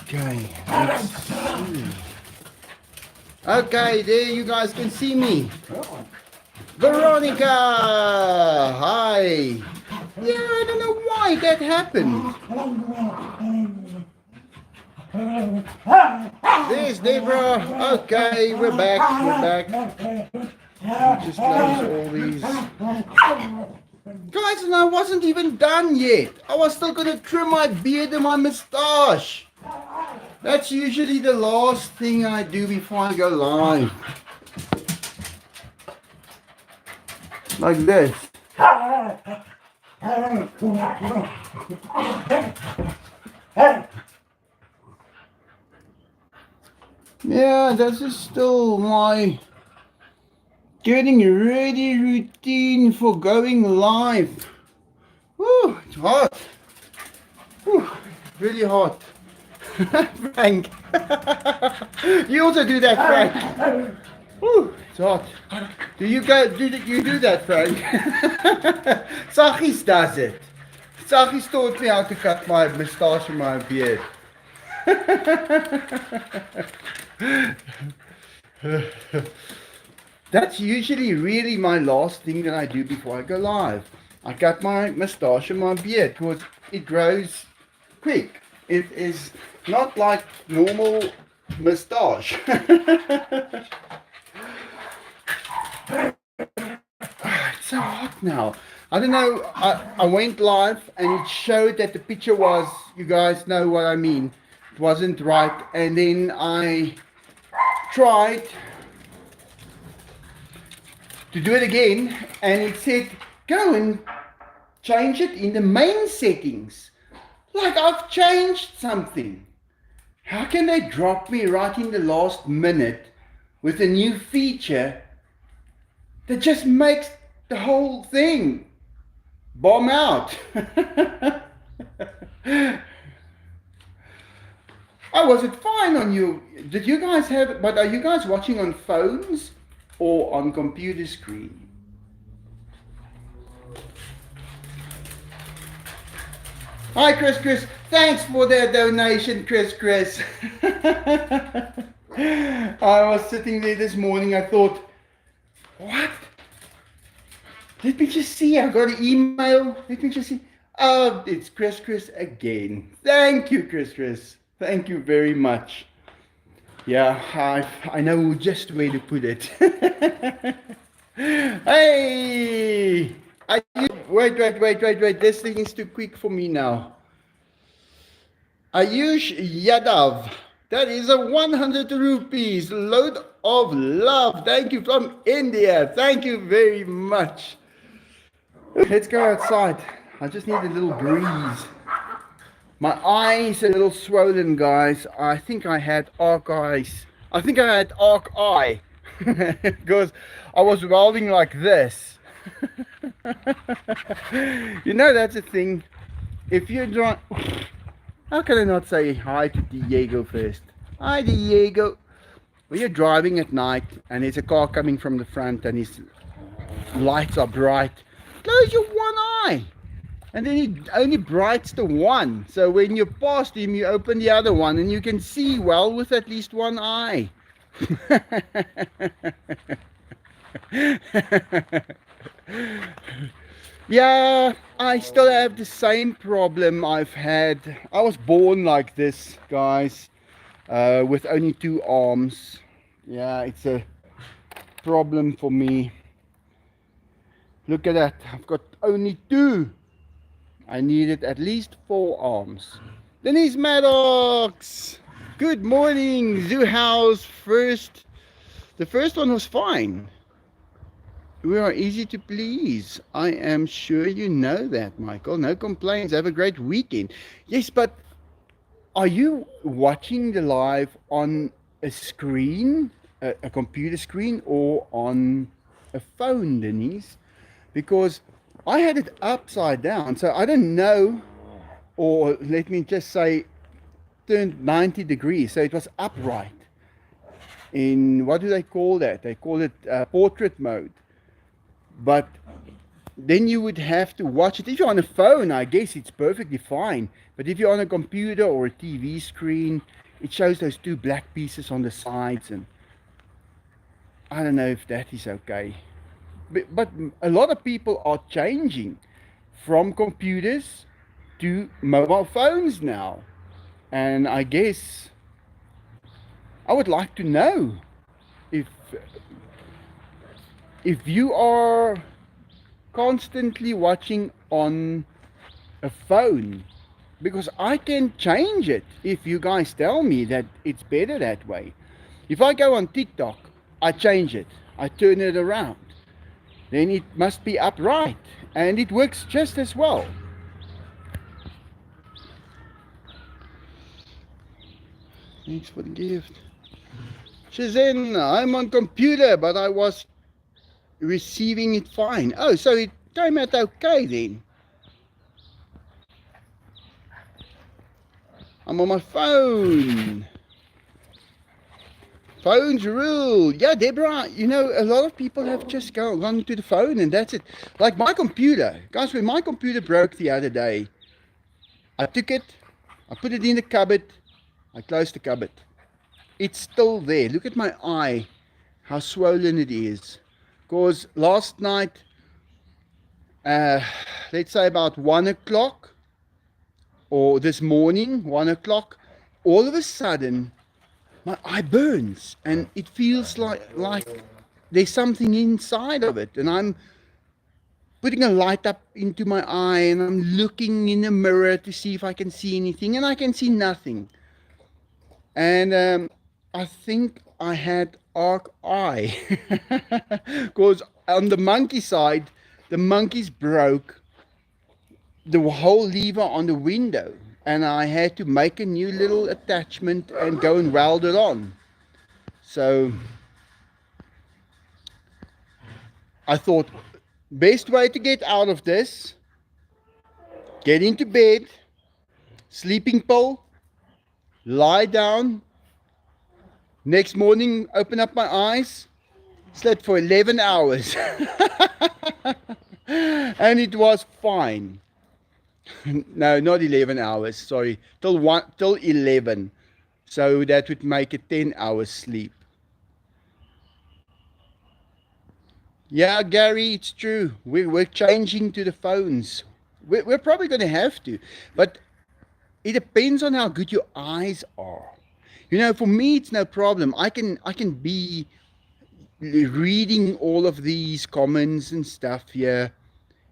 Okay, let's see. Okay, there you guys can see me. Veronica! Hi! Yeah, I don't know why that happened. There's Deborah. Okay, we're back. We're back. Just close all these. Guys, and I wasn't even done yet. I was still gonna trim my beard and my moustache. That's usually the last thing I do before I go live. Like this. Yeah, this is still my getting ready routine for going live. Woo, it's hot. Woo, really hot. Frank. You also do that, Frank. Woo, it's hot. Do you do that, Frank? Sagis does it. Sagis taught me how to cut my moustache and my beard. That's usually really my last thing that I do before I go live. I cut my moustache and my beard because it grows quick. It is not like normal moustache. It's so hot now. I don't know. I went live and it showed that the picture was, you guys know what I mean. It wasn't right. And then I tried to do it again and it said, go and change it in the main settings. Like I've changed something. How can they drop me right in the last minute with a new feature that just makes the whole thing bomb out? Oh, was it fine on you? Did you guys have it? But are you guys watching on phones or on computer screen? Hi, Chris. Thanks for the donation, Chris. I was sitting there this morning. I thought, what? Let me just see. I got an email. Let me just see. Oh, it's Chris again. Thank you, Chris. Thank you very much. Yeah, I know just where to put it. Hey! Wait. This thing is too quick for me now. Ayush Yadav. That is a 100 rupees. Load of love. Thank you from India. Thank you very much. Let's go outside. I just need a little breeze. My eyes are a little swollen, guys. I think I had arc eyes. I think I had arc eye. Because I was welding like this. You know, that's a thing. If you're driving, how can I not say hi to Diego first? Hi, Diego. When you're driving at night and there's a car coming from the front and his lights are bright, close your one eye. And then he only brights the one. So when you're past him, you open the other one and you can see well with at least one eye. Yeah, I still have the same problem I've had. I was born like this, guys, with only 2 arms. Yeah, it's a problem for me. Look at that, I've got only 2. I needed at least 4 arms. Denise Maddox! Good morning, Zoo House. The first one was fine. We are easy to please. I am sure you know that, Michael. No complaints. Have a great weekend. Yes, but are you watching the live on a screen, a computer screen, or on a phone, Denise? Because I had it upside down, so I don't know, or let me just say, turned 90 degrees, so it was upright. In, what do they call that? They call it portrait mode. But then you would have to watch it. If you're on a phone, I guess it's perfectly fine. But if you're on a computer or a TV screen, it shows those two black pieces on the sides, and I don't know if that is okay. But a lot of people are changing from computers to mobile phones now. And I guess I would like to know if you are constantly watching on a phone, because I can change it if you guys tell me that it's better that way. If I go on TikTok, I change it, I turn it around, then it must be upright, and it works just as well. Thanks for the gift. Shazin, I'm on computer, but I was receiving it fine. Oh, so it came out okay then. I'm on my phone. Phones rule. Yeah, Deborah, you know, a lot of people have just gone to the phone and that's it. Like my computer. Guys, when my computer broke the other day, I took it, I put it in the cupboard, I closed the cupboard. It's still there. Look at my eye, how swollen it is. Because last night, let's say about 1 o'clock, or this morning, 1 o'clock, all of a sudden, my eye burns and it feels like there's something inside of it, and I'm putting a light up into my eye and I'm looking in the mirror to see if I can see anything, and I can see nothing. And I think I had arc eye because on the monkey side, the monkeys broke the whole lever on the window, and I had to make a new little attachment and go and weld it on. So I thought, best way to get out of this, get into bed, sleeping pill, lie down, next morning open up my eyes, slept for 11 hours and it was fine. No, not 11 hours, sorry, till 11, so that would make it 10 hours sleep. Yeah, Gary, it's true, we're changing to the phones. We're probably going to have to, but it depends on how good your eyes are. You know, for me it's no problem. I can be reading all of these comments and stuff here,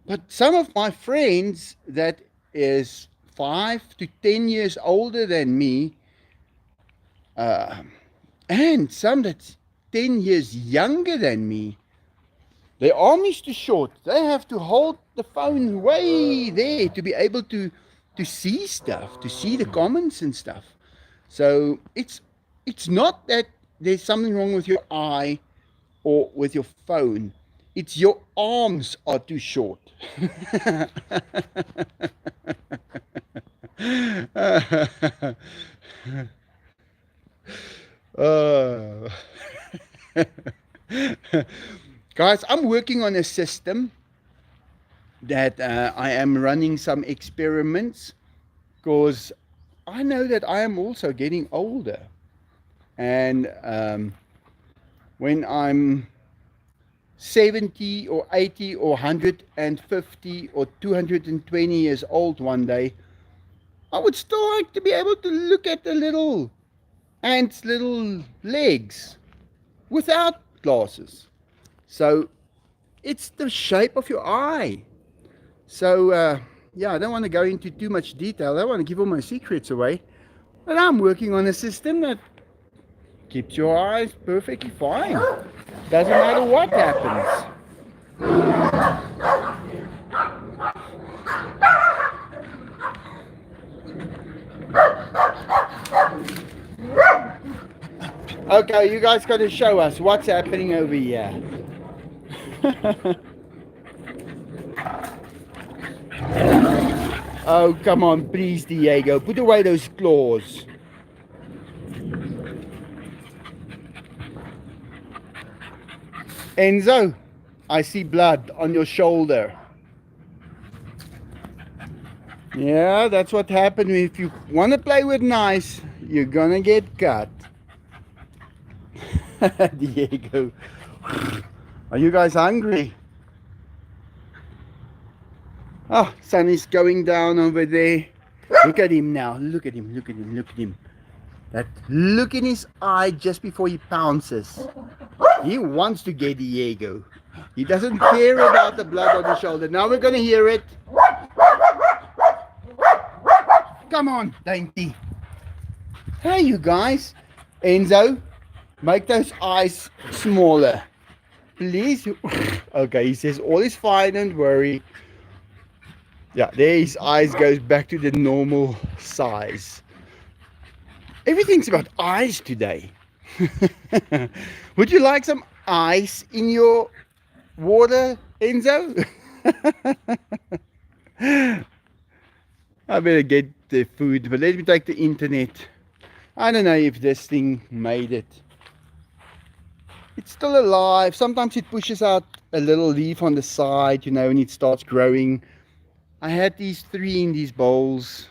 but some of my friends that is 5 to 10 years older than me, and some that's 10 years younger than me, their arm is too short. They have to hold the phone way there to be able to see stuff, to see the comments and stuff. So it's not that there's something wrong with your eye or with your phone. It's your arms are too short. Guys, I'm working on a system that I am running some experiments, because I know that I am also getting older, and when I'm 70 or 80 or 150 or 220 years old one day, I would still like to be able to look at the little ants' little legs without glasses. So it's the shape of your eye. So yeah, I don't want to go into too much detail. I don't want to give all my secrets away, but I'm working on a system that keeps your eyes perfectly fine. Doesn't matter what happens. Okay, you guys got to show us what's happening over here. Oh, come on, please, Diego. Put away those claws. Enzo, I see blood on your shoulder. Yeah, that's what happened. If you want to play with knives, you're gonna get cut. Diego, are you guys hungry? Oh, sun is going down over there. Look at him now. Look at him. Look at him. Look at him. That look in his eye just before he pounces. He wants to get Diego. He doesn't care about the blood on his shoulder. Now we're gonna hear it. Come on, Dainty. Hey, you guys. Enzo, make those eyes smaller. Please. Okay, he says all is fine, don't worry. Yeah, there his eyes goes back to the normal size. Everything's about eyes today. Would you like some ice in your water, Enzo? I better get the food, but let me take the internet. I don't know if this thing made it. It's still alive. Sometimes it pushes out a little leaf on the side, you know, and it starts growing. I had these 3 in these bowls.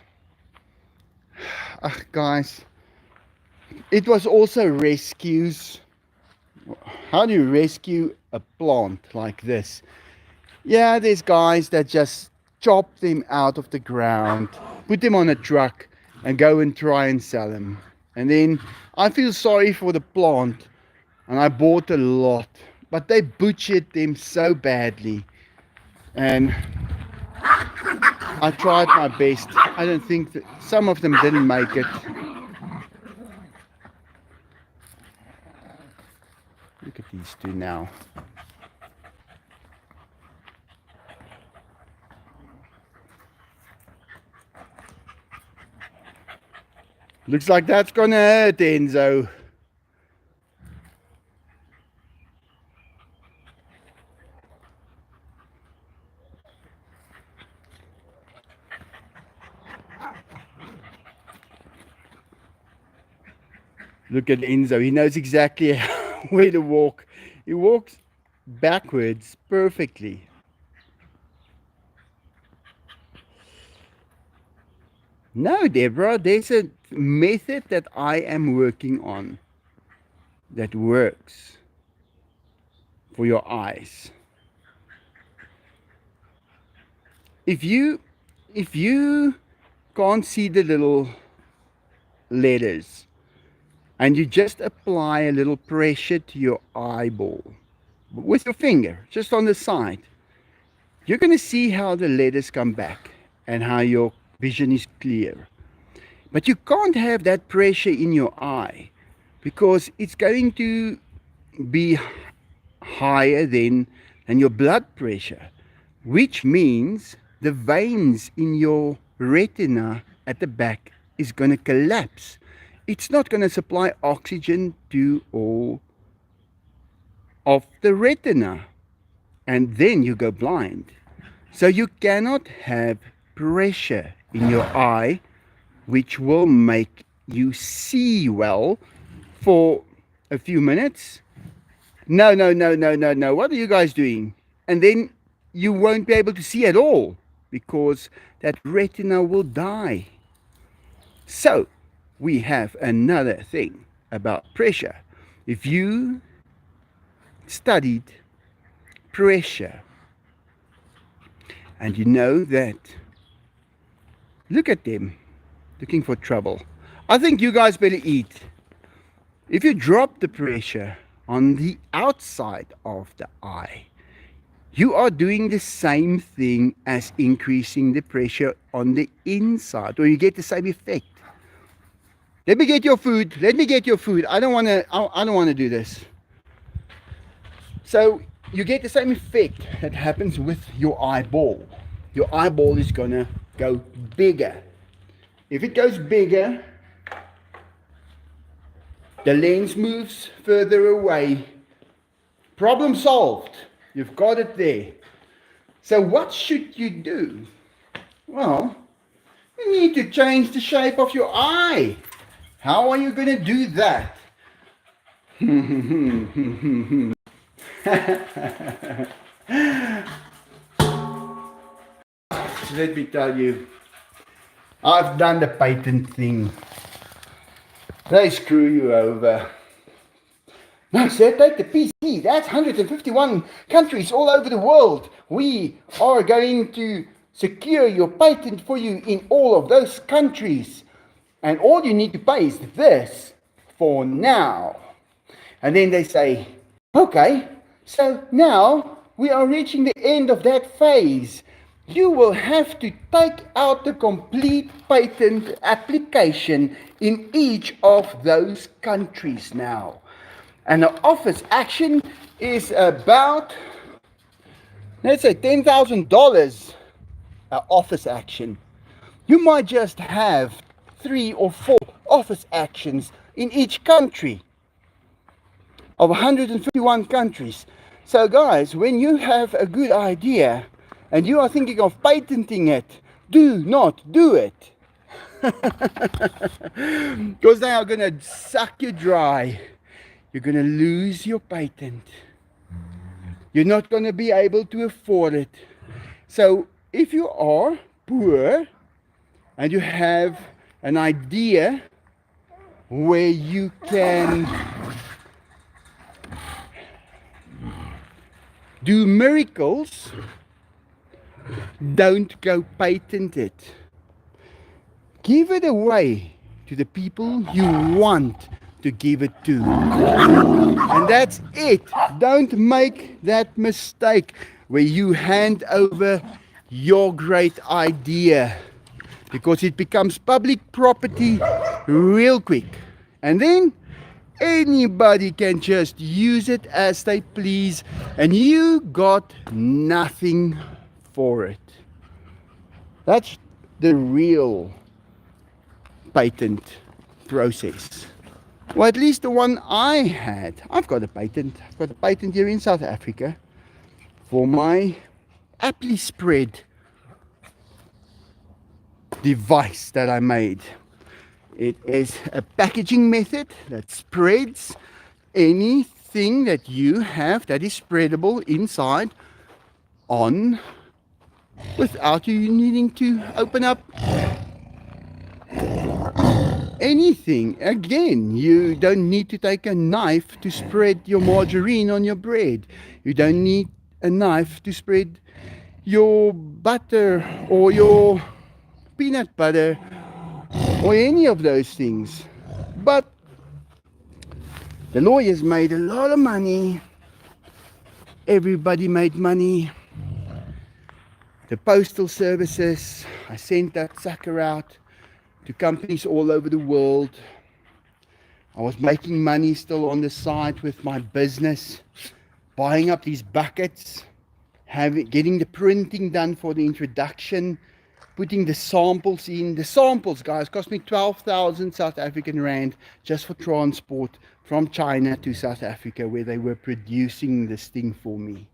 Guys, it was also rescues. How do you rescue a plant like this? Yeah, there's guys that just chop them out of the ground, put them on a truck and go and try and sell them. And then I feel sorry for the plant, and I bought a lot, but they butchered them so badly. And I tried my best. I don't think that some of them didn't make it. Look at these two now. Looks like that's gonna hurt, Enzo. Look at Enzo. He knows exactly where to walk. He walks backwards perfectly. No, Deborah, there's a method that I am working on that works for your eyes. If you can't see the little letters and you just apply a little pressure to your eyeball with your finger, just on the side, you're going to see how the letters come back and how your vision is clear. But you can't have that pressure in your eye because it's going to be higher than your blood pressure, which means the veins in your retina at the back is going to collapse. It's not going to supply oxygen to all of the retina, and then you go blind. So you cannot have pressure in your eye which will make you see well for a few minutes. No, what are you guys doing? And then you won't be able to see at all because that retina will die. So we have another thing about pressure. If you studied pressure and you know that, look at them looking for trouble. I think you guys better eat. If you drop the pressure on the outside of the eye, you are doing the same thing as increasing the pressure on the inside, or you get the same effect. Let me get your food. Let me get your food. I don't want to do this. So you get the same effect that happens with your eyeball. Your eyeball is gonna go bigger. If it goes bigger, the lens moves further away. Problem solved. You've got it there. So what should you do? Well, you need to change the shape of your eye. How are you going to do that? Let me tell you, I've done the patent thing. They screw you over. No, sir, take the PC. That's 151 countries all over the world. We are going to secure your patent for you in all of those countries. And all you need to pay is this for now. And then they say, okay, so now we are reaching the end of that phase. You will have to take out the complete patent application in each of those countries now. And the office action is about, let's say, $10,000 office action. You might just have 3 or 4 office actions in each country of 151 countries. So guys, when you have a good idea and you are thinking of patenting it, do not do it. Because they are going to suck you dry. You're going to lose your patent. You're not going to be able to afford it. So if you are poor and you have an idea where you can do miracles, don't go patent it. Give it away to the people you want to give it to. And that's it. Don't make that mistake where you hand over your great idea, because it becomes public property real quick. And then anybody can just use it as they please, and you got nothing for it. That's the real patent process. Well, at least the one I had. I've got a patent. I've got a patent here in South Africa for my ApplySpread device that I made. It is a packaging method that spreads anything that you have that is spreadable inside on without you needing to open up anything. Again, you don't need to take a knife to spread your margarine on your bread. You don't need a knife to spread your butter or your peanut butter or any of those things. But the lawyers made a lot of money. Everybody made money. The postal services, I sent that sucker out to companies all over the world. I was making money still on the side with my business, buying up these buckets, getting the printing done for the introduction, putting the samples in. The samples, guys, cost me 12,000 South African rand just for transport from China to South Africa, where they were producing this thing for me.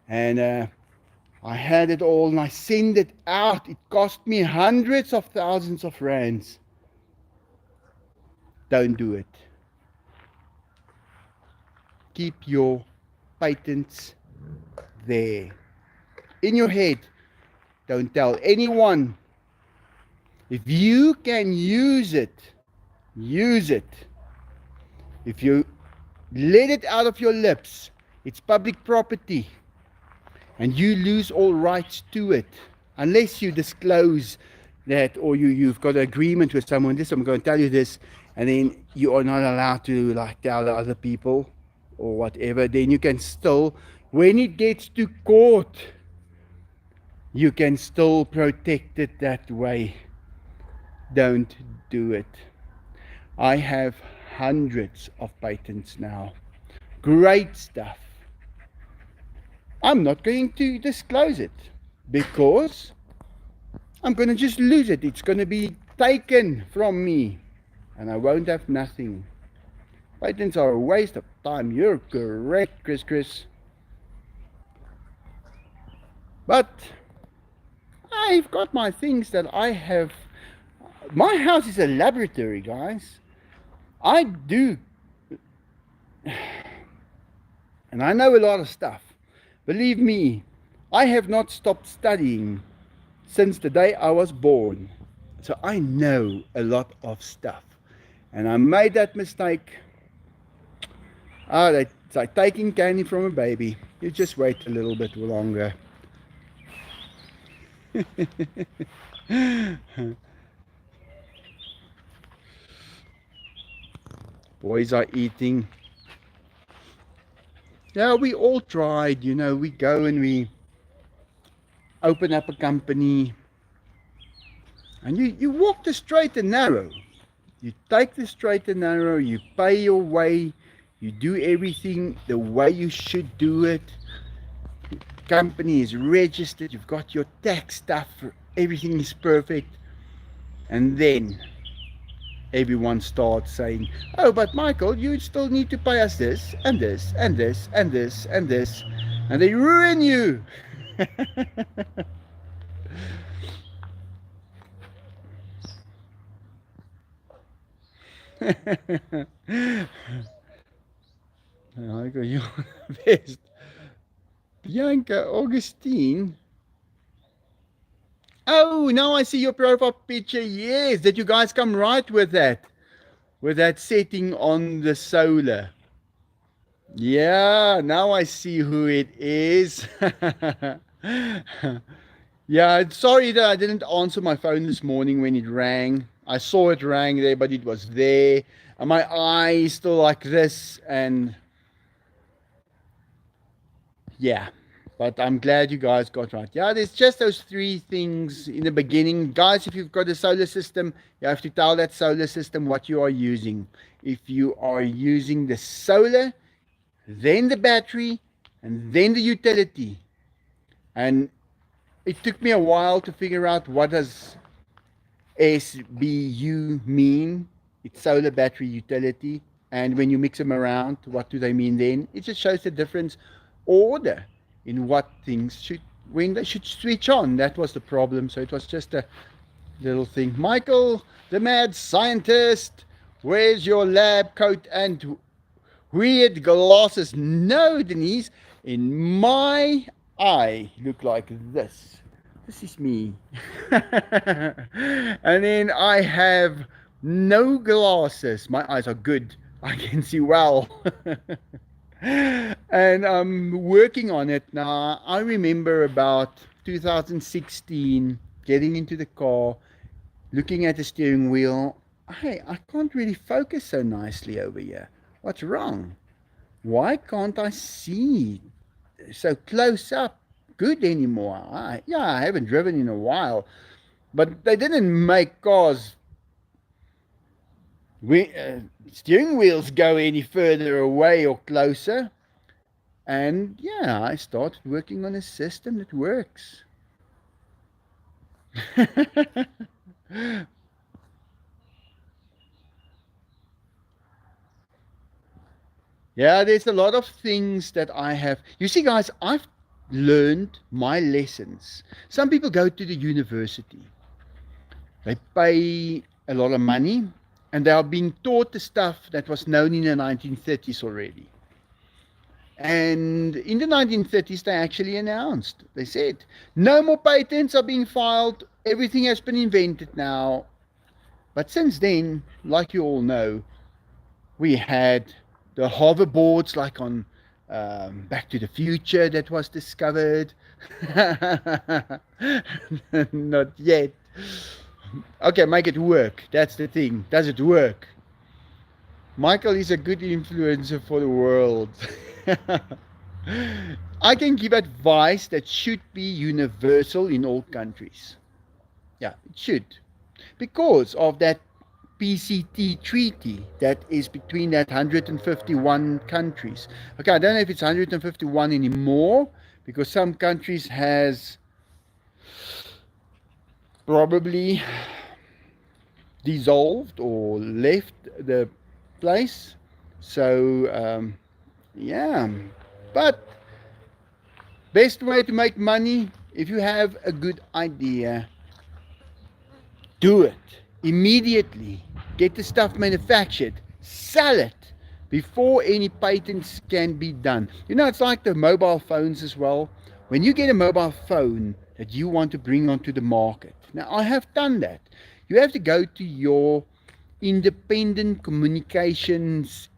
And I had it all and I sent it out. It cost me hundreds of thousands of rands. Don't do it. Keep your patents there in your head. Don't tell anyone. If you can use it, use it. If you let it out of your lips, it's public property. And you lose all rights to it. Unless you disclose that, or you've got an agreement with someone, this, I'm going to tell you this, and then you are not allowed to tell other people or whatever, then you can still, when it gets to court, you can still protect it that way. Don't do it. I have hundreds of patents now. Great stuff. I'm not going to disclose it because I'm going to just lose it. It's going to be taken from me and I won't have nothing. Patents are a waste of time. You're correct, Chris. But I've got my things that I have. My house is a laboratory, guys. I do. And I know a lot of stuff. Believe me, I have not stopped studying since the day I was born. So I know a lot of stuff. And I made that mistake. It's like taking candy from a baby. You just wait a little bit longer. Boys are eating. Yeah, we all tried, we go and we open up a company. And you walk the straight and narrow. You take the straight and narrow, you pay your way, you do everything the way you should do it. The company is registered, you've got your tax stuff, everything is perfect. And then everyone starts saying, oh, but Michael, you still need to pay us this, and this, and this, and this, and this. And they ruin you. Michael, you're the best. Bianca, Augustine. Oh, now I see your profile picture. Yes, did you guys come right with that? With that setting on the solar. Yeah, now I see who it is. Yeah, sorry that I didn't answer my phone this morning when it rang. I saw it rang there, but it was there. And my eye is still like this. And yeah, but I'm glad you guys got right. Yeah, there's just those three things in the beginning. Guys, if you've got a solar system, you have to tell that solar system what you are using. If you are using the solar, then the battery, and then the utility. And it took me a while to figure out what does SBU mean. It's solar, battery, utility. And when you mix them around, what do they mean then? It just shows the difference order in what things should, when they should switch on. That was the problem. So it was just a little thing. Michael, the mad scientist, where's your lab coat and weird glasses? No, Denise, in my eye look like this. This is me. And then I have no glasses. My eyes are good. I can see well. And I'm working on it now. I remember about 2016 getting into the car, looking at the steering wheel. Hey, I can't really focus so nicely over here. What's wrong? Why can't I see so close up good anymore? I haven't driven in a while, but they didn't make cars steering wheels go any further away or closer. And yeah, I started working on a system that works. Yeah, there's a lot of things that I have. You see, guys, I've learned my lessons. Some people go to the university, they pay a lot of money, and they are being taught the stuff that was known in the 1930s already. And in the 1930s, they actually announced, they said, no more patents are being filed, everything has been invented now. But since then, like you all know, we had the hoverboards like on Back to the Future that was discovered. Not yet. Okay, make it work. That's the thing. Does it work? Michael is a good influencer for the world. I can give advice that should be universal in all countries. Yeah, it should. Because of that PCT treaty that is between that 151 countries. Okay, I don't know if it's 151 anymore, because some countries has probably dissolved or left the place. So yeah, but best way to make money, if you have a good idea, do it immediately. Get the stuff manufactured, sell it before any patents can be done. You know, it's like the mobile phones as well. When you get a mobile phone that you want to bring onto the market, now I have done that. you have to go to your Independent Communications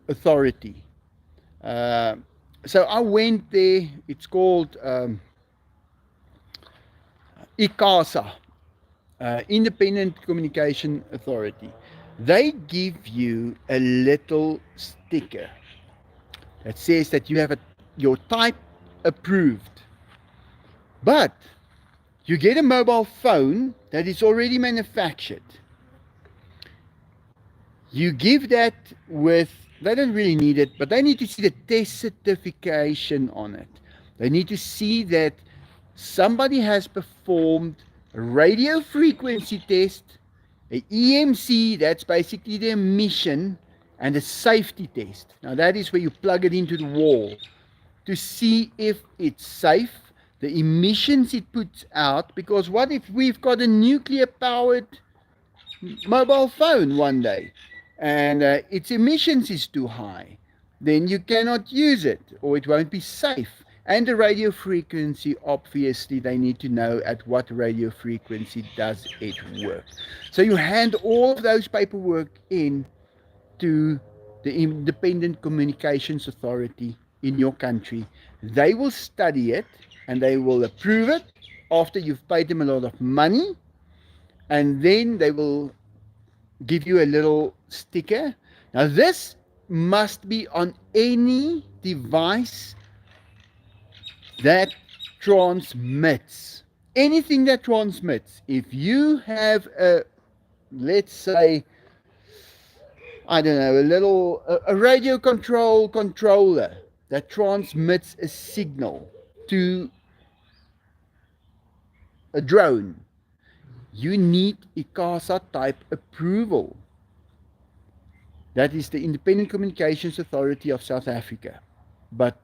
Authority. Uh, so I went there. It's called ICASA, Independent Communication Authority. They give you a little sticker that says that you have your type approved. But you get a mobile phone that is already manufactured. You give that with, they don't really need it, but they need to see the test certification on it. They need to see that somebody has performed a radio frequency test, a EMC, that's basically the emission, and a safety test. Now that is where you plug it into the wall to see if it's safe, the emissions it puts out, because what if we've got a nuclear powered mobile phone one day and its emissions is too high, then you cannot use it or it won't be safe. And the radio frequency, obviously they need to know at what radio frequency does it work. So you hand all of those paperwork in to the Independent Communications Authority in your country. They will study it and they will approve it after you've paid them a lot of money, and then they will give you a little sticker. Now this must be on any device that transmits. Anything that transmits. If you have a, let's say, I don't know, a radio controller that transmits a signal to a drone, you need ICASA type approval. That is the Independent Communications Authority of South Africa. But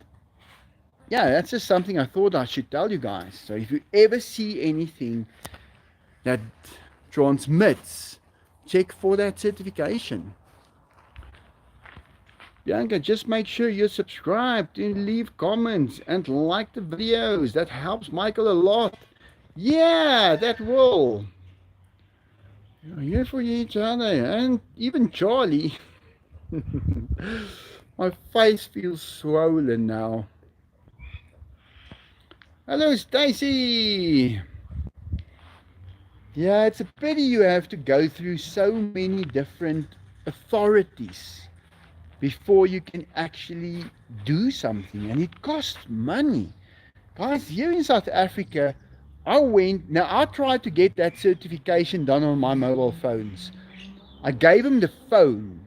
yeah, that's just something I thought I should tell you guys. So if you ever see anything that transmits, check for that certification. Bianca, just make sure you're subscribed and leave comments and like the videos. That helps Michael a lot. Yeah, that will. You're here for each other, and even Charlie. My face feels swollen now. Hello, Stacy. Yeah, it's a pity you have to go through so many different authorities before you can actually do something, and it costs money. Guys, here in South Africa, I tried to get that certification done on my mobile phones. I gave them the phone.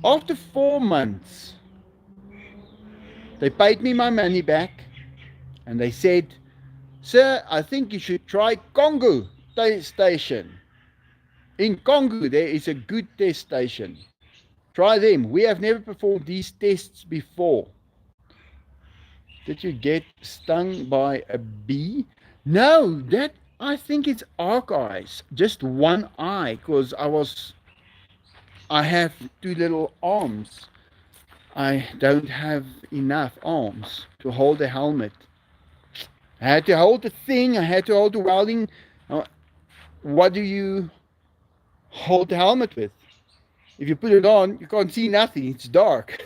After 4 months, they paid me my money back and they said, "Sir, I think you should try Congo test station. In Congo, there is a good test station. Try them. We have never performed these tests before." Did you get stung by a bee? No, I think it's archives. Just one eye, because I have 2 little arms. I don't have enough arms to hold the helmet. I had to hold the thing, I had to hold the welding. What do you hold the helmet with? If you put it on, you can't see nothing, it's dark.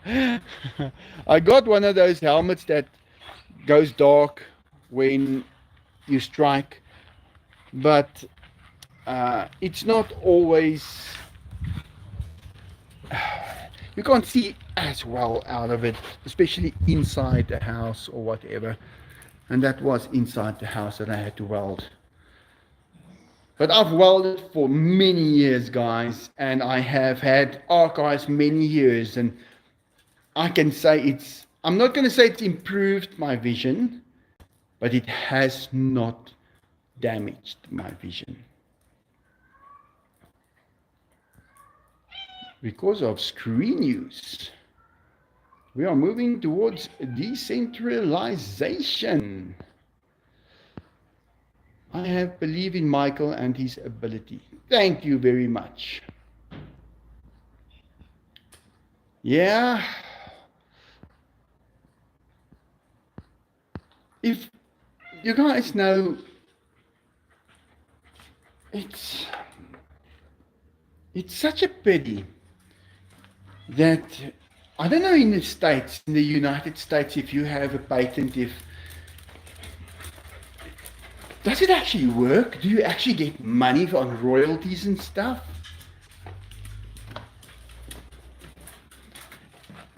I got one of those helmets that goes dark when you strike, but it's not always, you can't see as well out of it, especially inside the house or whatever. And that was inside the house that I had to weld. But I've welded for many years, guys, and I have had archives many years, and I can say I'm not going to say it's improved my vision, but it has not damaged my vision. Because of screen use, we are moving towards decentralization. I believe in Michael and his ability. Thank you very much. Yeah. If you guys know it's such a pity that, I don't know in the States, in the United States, if you have a patent, does it actually work? Do you actually get money on royalties and stuff?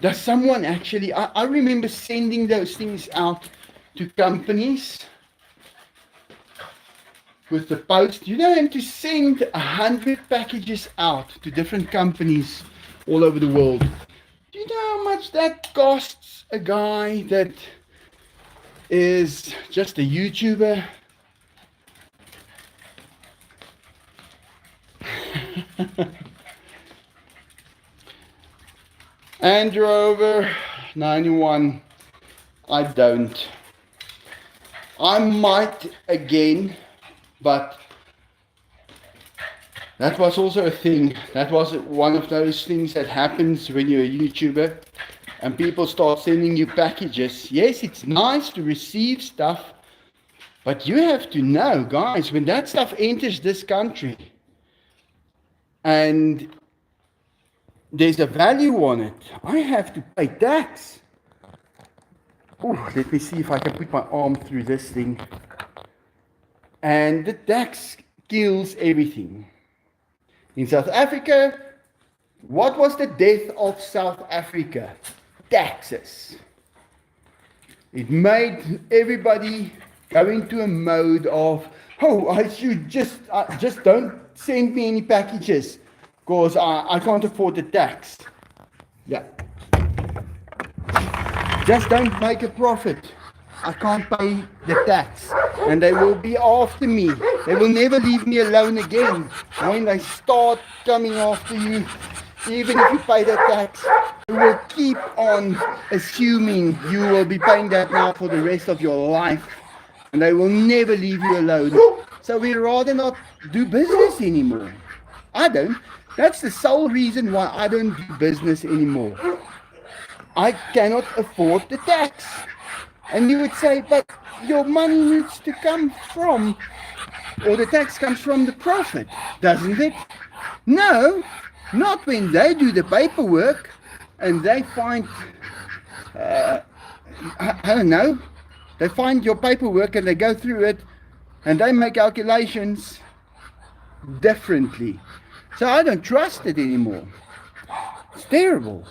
Does someone actually, I remember sending those things out to companies with the post. You know, and to send 100 packages out to different companies all over the world. Do you know how much that costs a guy that is just a YouTuber? And Rover 91, I don't. I might again, but that was also a thing. That was one of those things that happens when you're a YouTuber and people start sending you packages. Yes, it's nice to receive stuff, but you have to know, guys, when that stuff enters this country and there's a value on it, I have to pay tax. Oh, let me see if I can put my arm through this thing. And the tax kills everything. In South Africa, what was the death of South Africa? Taxes. It made everybody go into a mode of, oh, I should just don't send me any packages because I can't afford the tax. Yeah. Just don't make a profit. I can't pay the tax. And they will be after me. They will never leave me alone again. When they start coming after you, even if you pay the tax, they will keep on assuming you will be paying that now for the rest of your life. And they will never leave you alone. So we'd rather not do business anymore. I don't. That's the sole reason why I don't do business anymore. I cannot afford the tax. And you would say, but your money needs to come from, or the tax comes from the profit, doesn't it? No, not when they do the paperwork and they find, I don't know, they find your paperwork and they go through it and they make calculations differently. So I don't trust it anymore. It's terrible.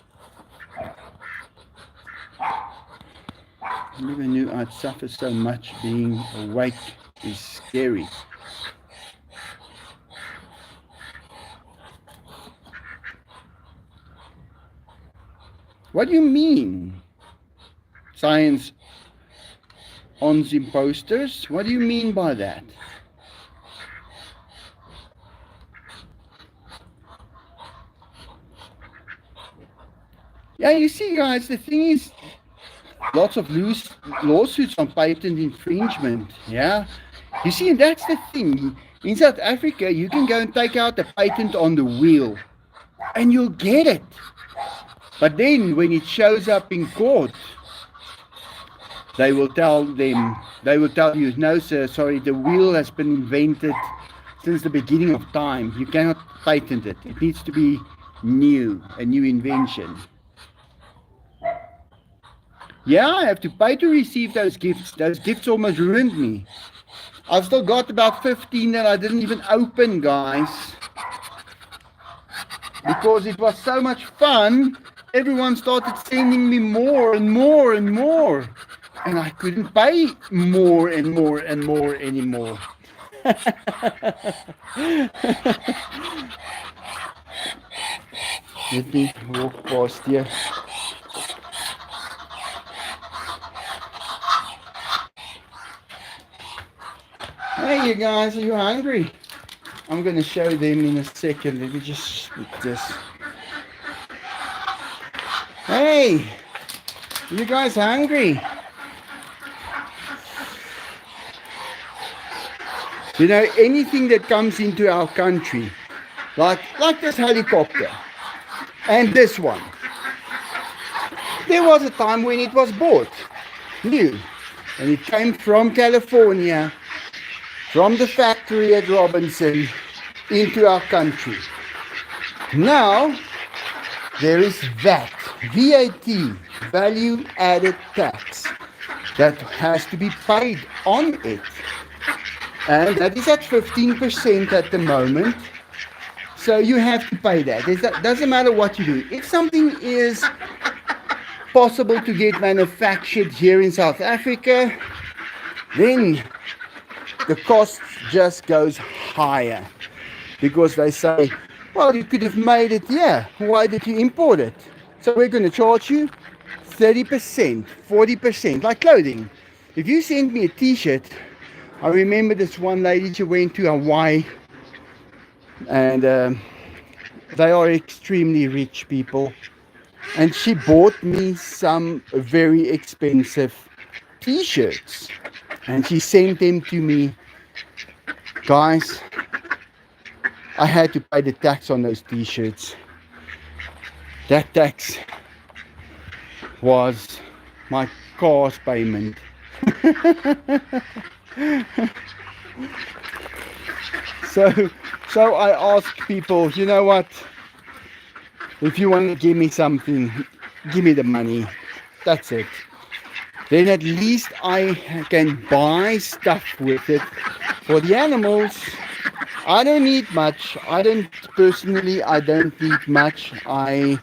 I never knew I'd suffer so much. Being awake is scary. What do you mean? Science on the posters? What do you mean by that? Yeah, you see, guys, the thing is, lots of loose lawsuits on patent infringement. Yeah, you see, and that's the thing. In South Africa, you can go and take out a patent on the wheel, and you'll get it. But then, when it shows up in court, they will tell you, no, sir, sorry, the wheel has been invented since the beginning of time. You cannot patent it. It needs to be new, a new invention. Yeah, I have to pay to receive those gifts. Those gifts almost ruined me. I've still got about 15 that I didn't even open, guys. Because it was so much fun, everyone started sending me more and more and more. And I couldn't pay more and more and more anymore. Let me walk past here. Hey, you guys, are you hungry? I'm going to show them in a second. Let me just put this. Hey, you guys hungry? You know, anything that comes into our country, like this helicopter and this one, there was a time when it was bought new, and it came from California from the factory at Robinson into our country. Now, there is VAT, value added tax, that has to be paid on it. And that is at 15% at the moment. So you have to pay that. It doesn't matter what you do. If something is possible to get manufactured here in South Africa, then the cost just goes higher. Because they say, well, you could have made it here. Why did you import it? So we're going to charge you 30%, 40%, like clothing. If you send me a t-shirt, I remember this one lady, she went to Hawaii, and they are extremely rich people, and she bought me some very expensive t-shirts, and she sent them to me. Guys, I had to pay the tax on those t-shirts. That tax was my car's payment. So I ask people, you know what, if you want to give me something, give me the money, that's it. Then at least I can buy stuff with it for the animals. I don't need much. I don't need much. I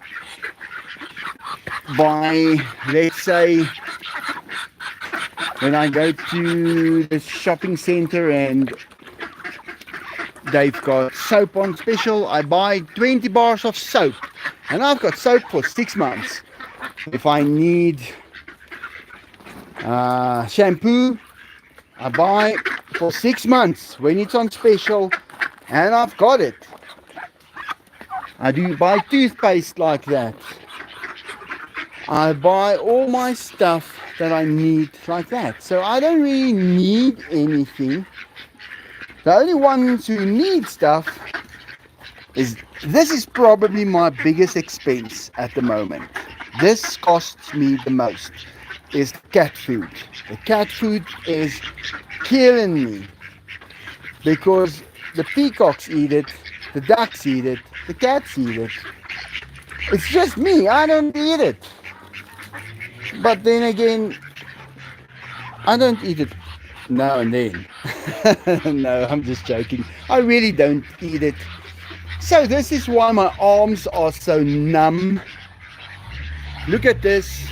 buy, let's say, when I go to the shopping center and they've got soap on special, I buy 20 bars of soap, and I've got soap for 6 months. If I need shampoo, I buy for 6 months when it's on special, and I've got it. I do buy toothpaste like that. I buy all my stuff that I need like that. So I don't really need anything. The only ones who need stuff this is probably my biggest expense at the moment. This costs me the most, is cat food. The cat food is killing me, because the peacocks eat it, the ducks eat it, the cats eat it. It's just me, I don't eat it. But then again, I don't eat it now and then. No, I'm just joking. I really don't eat it. So this is why my arms are so numb. Look at this.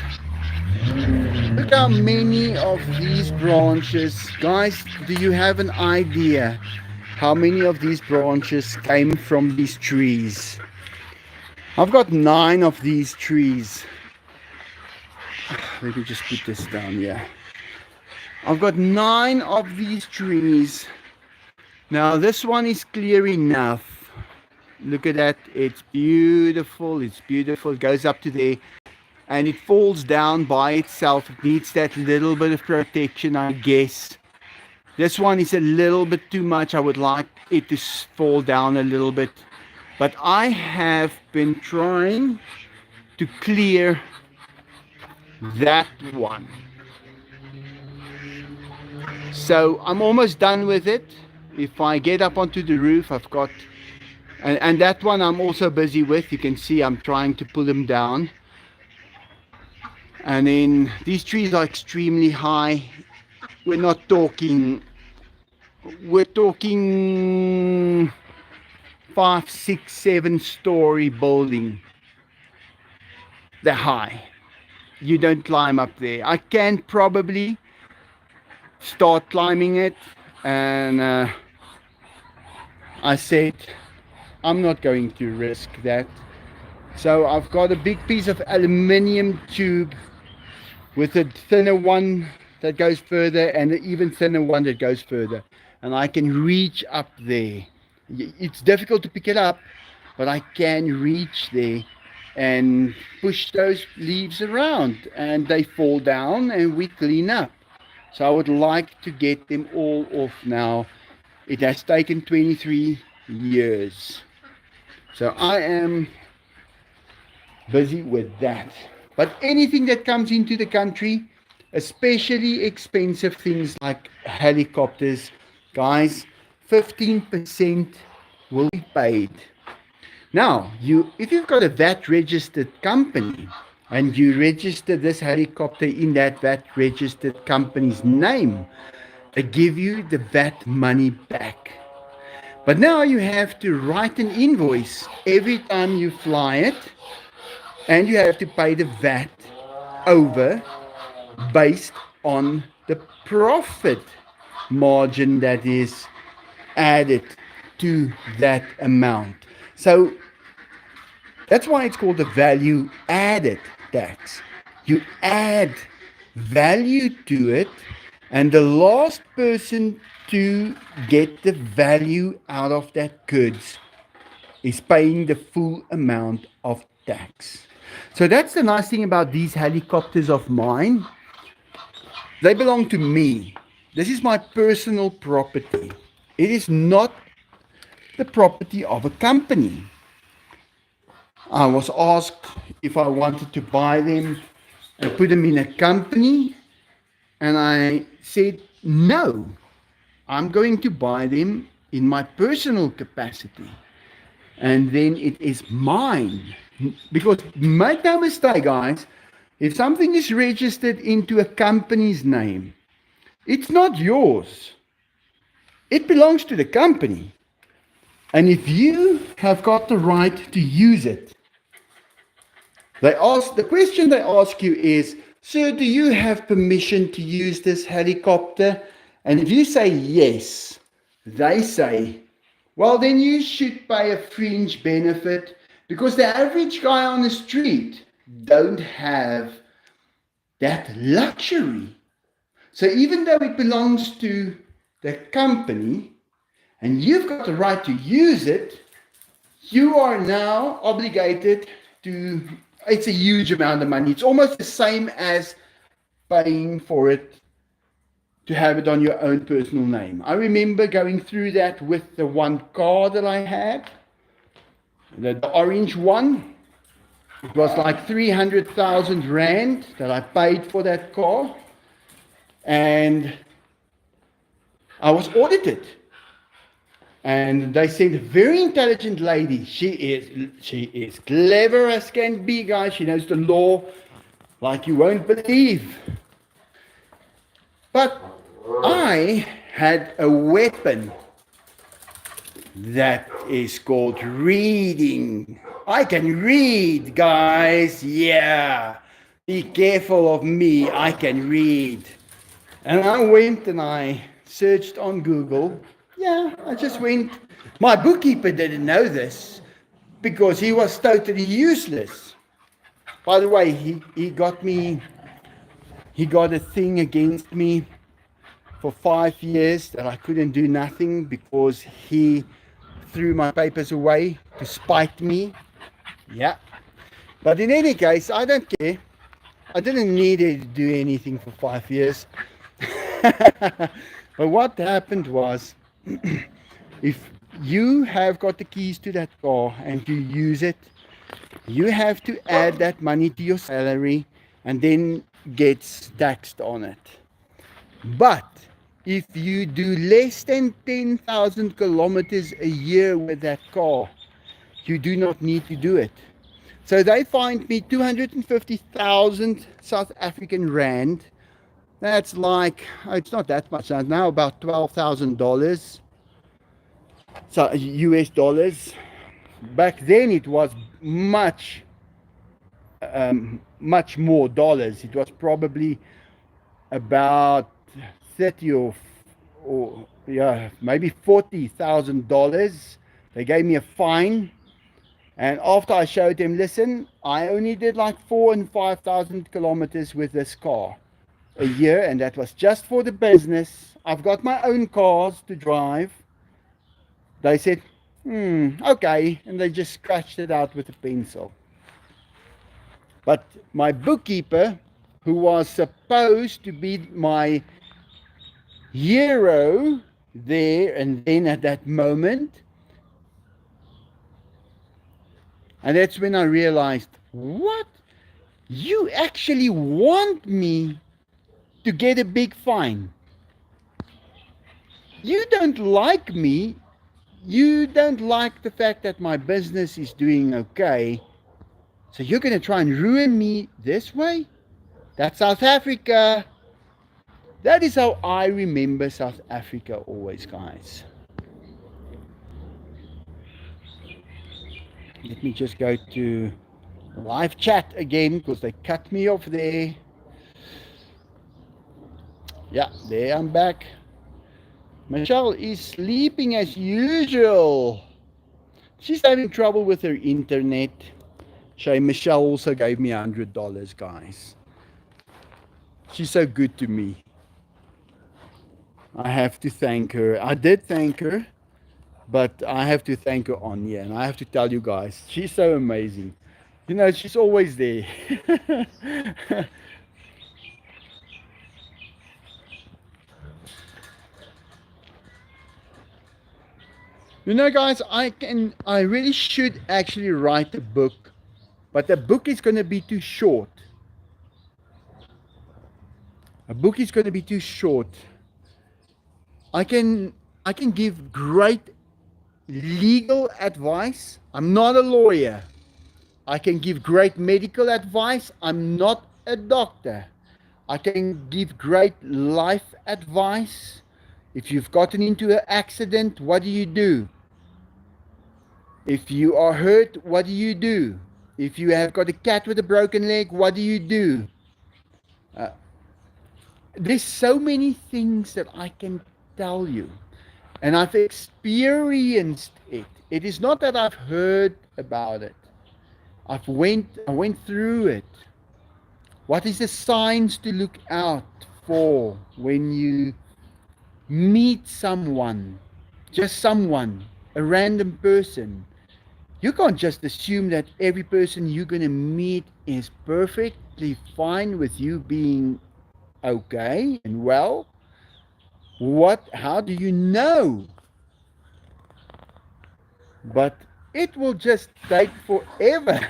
Look how many of these branches. Guys, do you have an idea how many of these branches came from these trees? I've got 9 of these trees. Let me just put this down here. I've got 9 of these trees. Now this one is clear enough. Look at that. It's beautiful. It's beautiful. It goes up to there. And it falls down by itself. It needs that little bit of protection, I guess. This one is a little bit too much. I would like it to fall down a little bit. But I have been trying to clear that one. So I'm almost done with it. If I get up onto the roof, I've got, and that one I'm also busy with. You can see I'm trying to pull them down. And then these trees are extremely high. We're talking 5, 6, 7 story building. They're high. You don't climb up there. I can probably start climbing it, and I said I'm not going to risk that. So I've got a big piece of aluminium tube with a thinner one that goes further and an even thinner one that goes further, and I can reach up there. It's difficult to pick it up, but I can reach there and push those leaves around, and they fall down and we clean up. So I would like to get them all off now. It has taken 23 years. So I am busy with that. But anything that comes into the country, especially expensive things like helicopters, guys, 15% will be paid. Now, if you've got a VAT registered company and you register this helicopter in that VAT registered company's name, they give you the VAT money back. But now you have to write an invoice every time you fly it, and you have to pay the VAT over based on the profit margin that is added to that amount. So that's why it's called the value added tax. You add value to it, and the last person to get the value out of that goods is paying the full amount of tax. So that's the nice thing about these helicopters of mine. They belong to me. This is my personal property. It is not the property of a company. I was asked if I wanted to buy them and put them in a company, and I said no. I'm going to buy them in my personal capacity, and then it is mine. Because make no mistake, guys, if something is registered into a company's name, it's not yours. It belongs to the company. And if you have got the right to use it, the question they ask you is, sir, do you have permission to use this helicopter? And if you say yes, they say, well, then you should pay a fringe benefit, because the average guy on the street don't have that luxury. So even though it belongs to the company and you've got the right to use it, you are now obligated to, it's a huge amount of money. It's almost the same as paying for it to have it on your own personal name. I remember going through that with the one car that I had, the orange one. It was like 300,000 Rand that I paid for that car. And I was audited. And they said, a very intelligent lady. She is clever as can be, guys. She knows the law like you won't believe. But I had a weapon that is called reading. I can read, guys. Yeah. Be careful of me. I can read. And I went and I searched on Google. Yeah, I just went. My bookkeeper didn't know this because he was totally useless. By the way, he got a thing against me for 5 years that I couldn't do nothing because he threw my papers away to spite me. Yeah. But in any case, I don't care. I didn't need to do anything for 5 years. But what happened was, if you have got the keys to that car and you use it, you have to add that money to your salary and then gets taxed on it. But if you do less than 10,000 kilometers a year with that car, you do not need to do it. So they fined me 250,000 South African Rand. That's like, it's not that much now, about $12,000. So US dollars. Back then it was much more dollars. It was probably about 30 or yeah, maybe $40,000. They gave me a fine, and after I showed them, listen, I only did like 4,000 and 5,000 kilometers with this car a year, and that was just for the business. I've got my own cars to drive. They said, okay, and they just scratched it out with a pencil. But my bookkeeper, who was supposed to be my hero there and then at that moment, and that's when I realized, what? You actually want me to get a big fine? You don't like me. You don't like the fact that my business is doing okay. So you're going to try and ruin me this way? That's South Africa. That is how I remember South Africa always, guys. Let me just go to live chat again because they cut me off there. Yeah, there I'm back. Michelle is sleeping as usual. She's having trouble with her internet. Michelle also gave me $100, guys. She's so good to me. I have to thank her. I did thank her, but I have to thank her on here. And I have to tell you guys, she's so amazing. You know, she's always there. You know, guys, I really should actually write a book, but the book is going to be too short. A book is going to be too short. I can give great legal advice. I'm not a lawyer. I can give great medical advice. I'm not a doctor. I can give great life advice. If you've gotten into an accident, what do? If you are hurt, what do? If you have got a cat with a broken leg, what do? There's so many things that I can tell you, and I've experienced it. It is not that I've heard about it. I went through it. What is the signs to look out for when you meet someone, just someone, a random person? You can't just assume that every person you're going to meet is perfectly fine with you being okay and well. How do you know? But it will just take forever.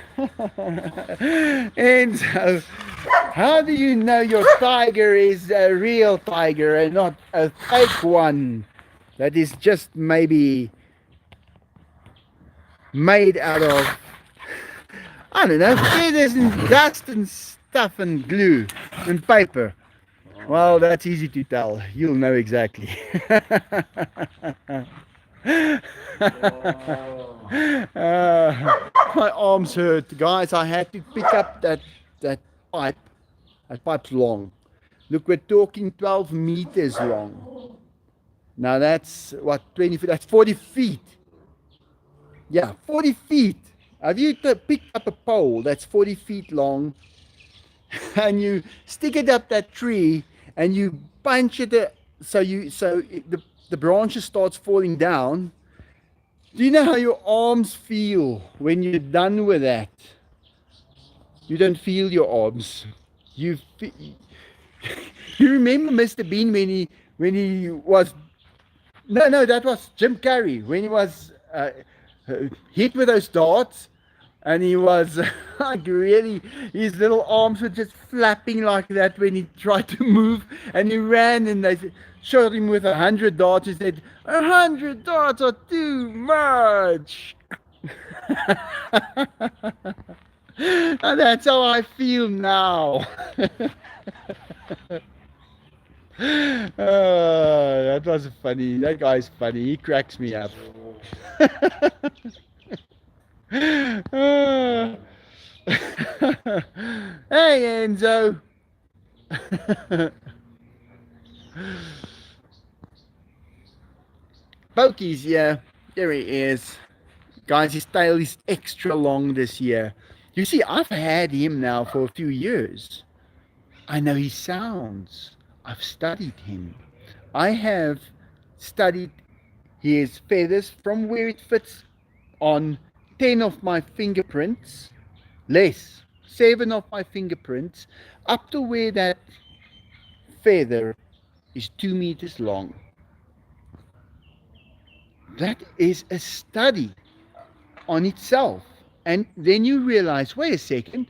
And so, how do you know your tiger is a real tiger and not a fake one that is just maybe made out of, I don't know, feathers and dust and stuff and glue and paper? Well, that's easy to tell. You'll know exactly. My arms hurt, guys. I had to pick up that pipe. That pipe's long. Look, we're talking 12 meters long. Now that's what, 20 feet? That's 40 feet. Yeah, 40 feet. Have you picked up a pole that's 40 feet long and you stick it up that tree and you punch it the branches starts falling down? Do you know how your arms feel when you're done with that? You don't feel your arms. You remember Mr. Bean when he was, no, that was Jim Carrey, when he was hit with those darts, and he was like, really, his little arms were just flapping like that when he tried to move, and he ran, and they shot him with 100 darts. He said, 100 darts are too much. And that's how I feel now. That was funny. That guy's funny. He cracks me up. Hey, Enzo. Pokey's here. There he is. Guys, his tail is extra long this year. You see, I've had him now for a few years. I know his sounds. I've studied him. I have studied his feathers from where it fits on 10 of my fingerprints, less, 7 of my fingerprints, up to where that feather is 2 meters long. That is a study on itself. And then you realize, wait a second,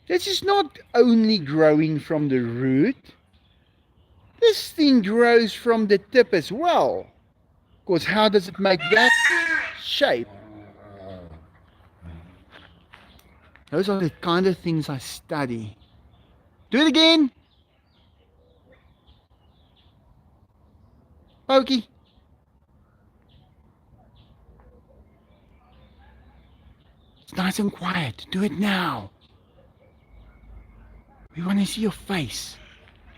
this is not only growing from the root, this thing grows from the tip as well. Because how does it make that shape? Those are the kind of things I study. Do it again. Pokey. It's nice and quiet. Do it now. We want to see your face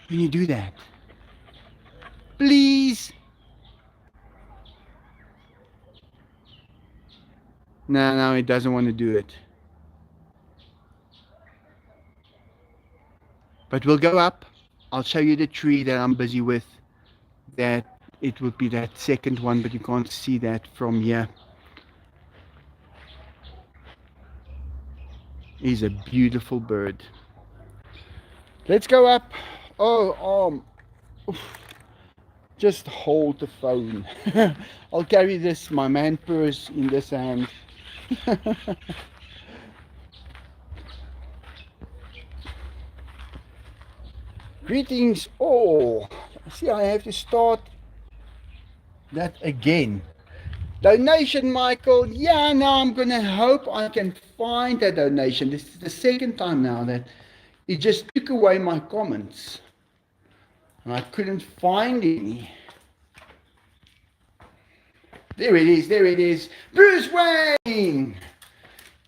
when you do that. Please. No, it doesn't want to do it. But we'll go up. I'll show you the tree that I'm busy with. That it would be that second one, but you can't see that from here. He's a beautiful bird. Let's go up. Oh, just hold the phone. I'll carry this, my man purse, in this hand. Greetings all. See, I have to start that again. Donation, Michael. Yeah, now I'm gonna hope I can find a donation. This is the second time now that it just took away my comments and I couldn't find any. There it is, there it is. Bruce Wayne!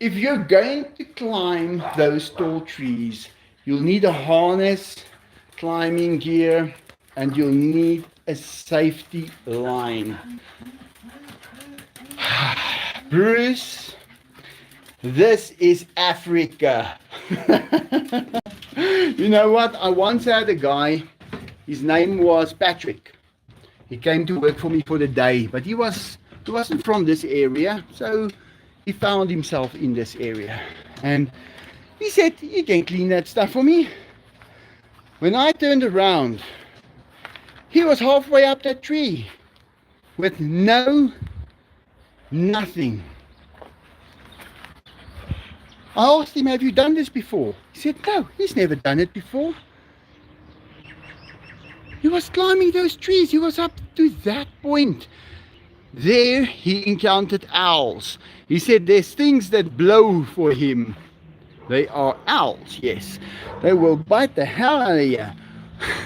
If you're going to climb those tall trees, you'll need a harness, climbing gear, and you'll need a safety line. Bruce, this is Africa. You know what? I once had a guy, his name was Patrick. He came to work for me for the day, but he wasn't from this area, so he found himself in this area. And he said, "You can clean that stuff for me." When I turned around, he was halfway up that tree with nothing. I asked him, "Have you done this before?" He said, "No, he's never done it before." He was climbing those trees. He was up to that point. There he encountered owls. He said there's things that blow for him. They are owls, yes. They will bite the hell out of you.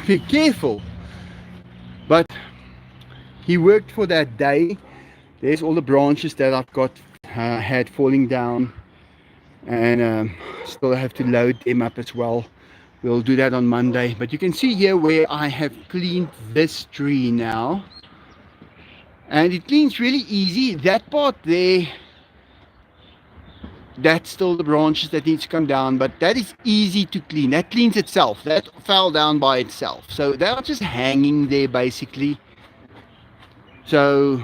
Be careful. But he worked for that day. There's all the branches that I've got had falling down, and still have to load them up as well. We'll do that on Monday. But you can see here where I have cleaned this tree now, and it cleans really easy. That part there, that's still the branches that needs to come down, but that is easy to clean. That cleans itself. That fell down by itself, so they're just hanging there basically. So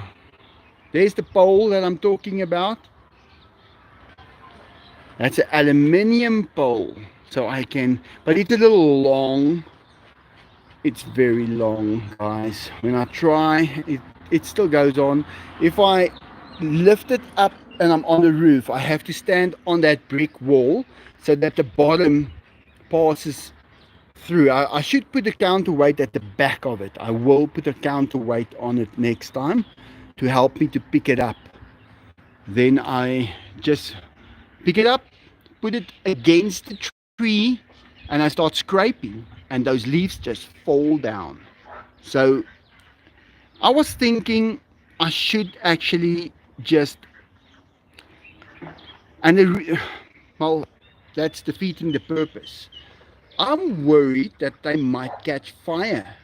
there's the pole that I'm talking about. That's an aluminium pole, so I can, but it's a little long. It's very long, guys. When I try, it still goes on. If I lift it up and I'm on the roof, I have to stand on that brick wall so that the bottom passes through. I should put a counterweight at the back of it. I will put a counterweight on it next time to help me to pick it up. Then I just pick it up, put it against the tree, and I start scraping, and those leaves just fall down. So I was thinking I should actually just, well, that's defeating the purpose. I'm worried that they might catch fire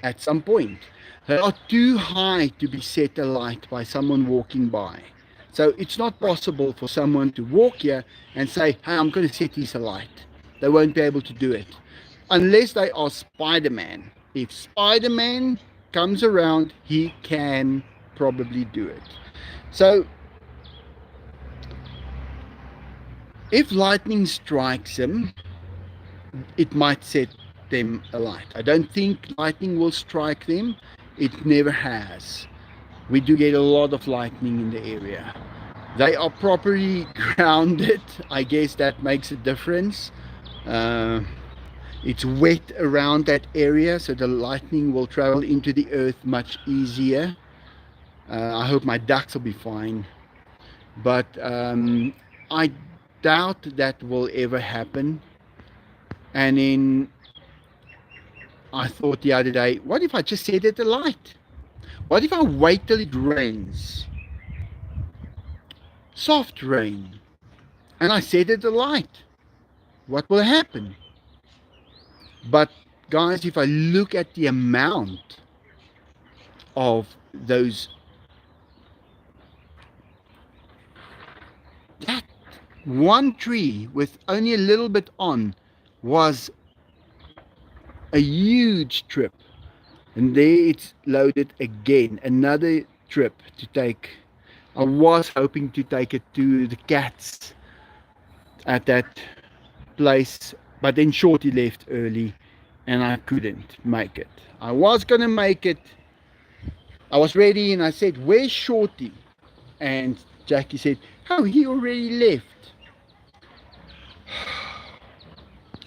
at some point. They are too high to be set alight by someone walking by. So it's not possible for someone to walk here and say, "Hey, I'm going to set these alight." They won't be able to do it unless they are Spider-Man. If Spider-Man comes around, he can probably do it. So if lightning strikes them, it might set them alight. I don't think lightning will strike them. It never has. We do get a lot of lightning in the area. They are properly grounded. I guess that makes a difference. It's wet around that area, so the lightning will travel into the earth much easier. I hope my ducks will be fine. But I doubt that will ever happen. And then I thought the other day, what if I just set it alight? What if I wait till it rains? Soft rain. And I set it alight. What will happen? But guys, if I look at the amount of those, that one tree with only a little bit on was a huge trip. And there it's loaded again, another trip to take. I was hoping to take it to the cats at that place, but then Shorty left early and I couldn't make it. I was gonna make it. I was ready and I said, where's Shorty? And Jackie said, oh, he already left.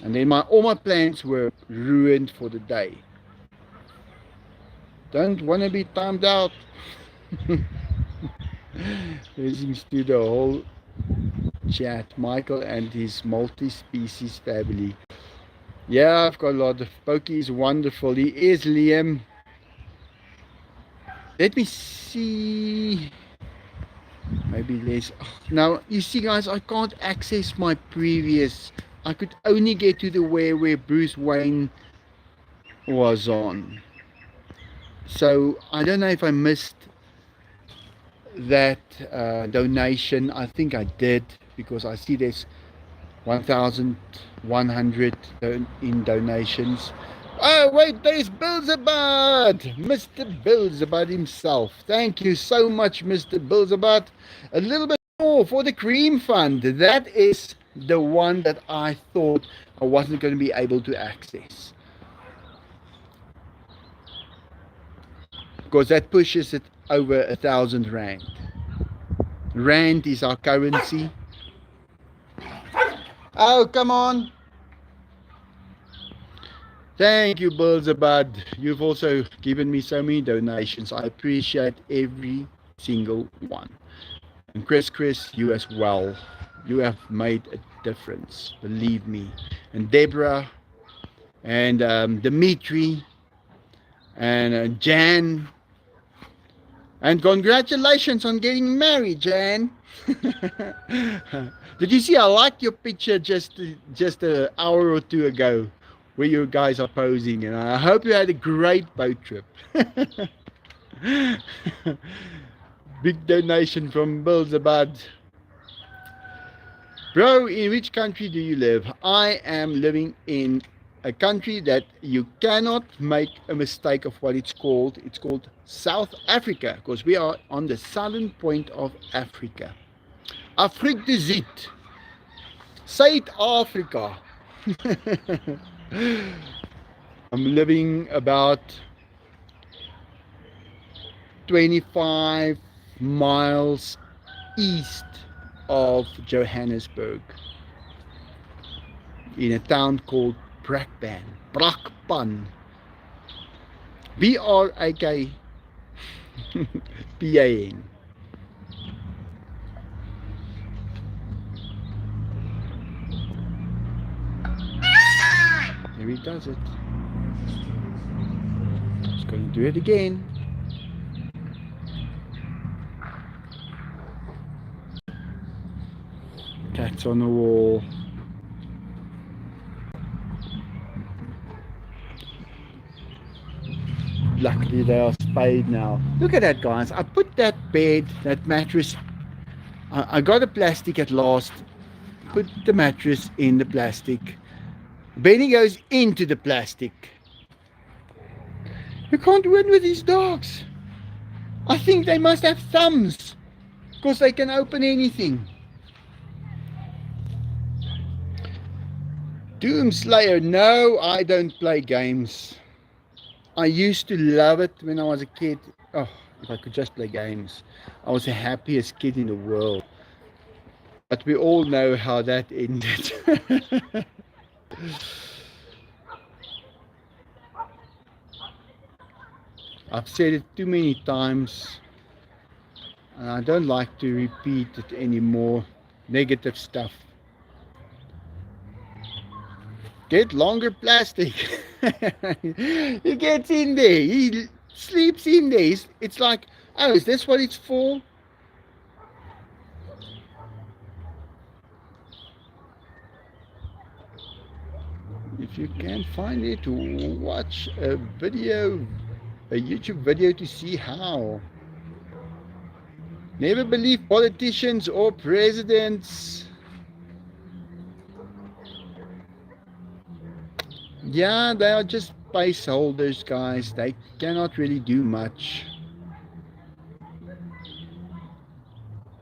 And then all my plans were ruined for the day. Don't want to be timed out. Listening to the whole chat, Michael and his multi-species family. Yeah, I've got a lot of Pokey is wonderful. He is, Liam. Let me see. Maybe less. Now you see, guys, I can't access my previous. I could only get to the where Bruce Wayne was on. So I don't know if I missed that donation. I think I did, because I see there's 1,100 in donations. Oh wait, there's Bilzabud, Mr. Bilzabud himself. Thank you so much, Mr. Bilzabud. A little bit more for the Cream Fund. That is the one that I thought I wasn't going to be able to access, because that pushes it over 1,000 rand. Rand is our currency. Oh, come on. Thank you, Bilzabud. You've also given me so many donations. I appreciate every single one. And Chris, you as well. You have made a difference, believe me. And Deborah, and Dimitri, and Jan. And congratulations on getting married, Jan. Did you see? I liked your picture just an hour or two ago, where you guys are posing, and I hope you had a great boat trip. Big donation from Bilzabud. Bro, in which country do you live? I am living in a country that you cannot make a mistake of what it's called. It's called South Africa, because we are on the southern point of Africa. Afrika du Zuid. South Africa. I'm living about 25 miles east of Johannesburg, in a town called Brakpan. Brakpan. B-R-A-K-P-A-N. There he does it. He's going to do it again. Cats on the wall. Luckily they are spayed now. Look at that, guys. I put that bed, that mattress, I got a plastic at last, put the mattress in the plastic. Benny goes into the plastic. You can't win with these dogs. I think they must have thumbs, because they can open anything. Doomslayer, no, I don't play games. I used to love it when I was a kid. Oh, if I could just play games. I was the happiest kid in the world. But we all know how that ended. I've said it too many times. And I don't like to repeat it anymore. Negative stuff. Get longer plastic. He gets in there. He sleeps in there. It's like, oh, is this what it's for? If you can find it, watch a video, a YouTube video to see how. Never believe politicians or presidents. Yeah, they are just placeholders, guys. They cannot really do much.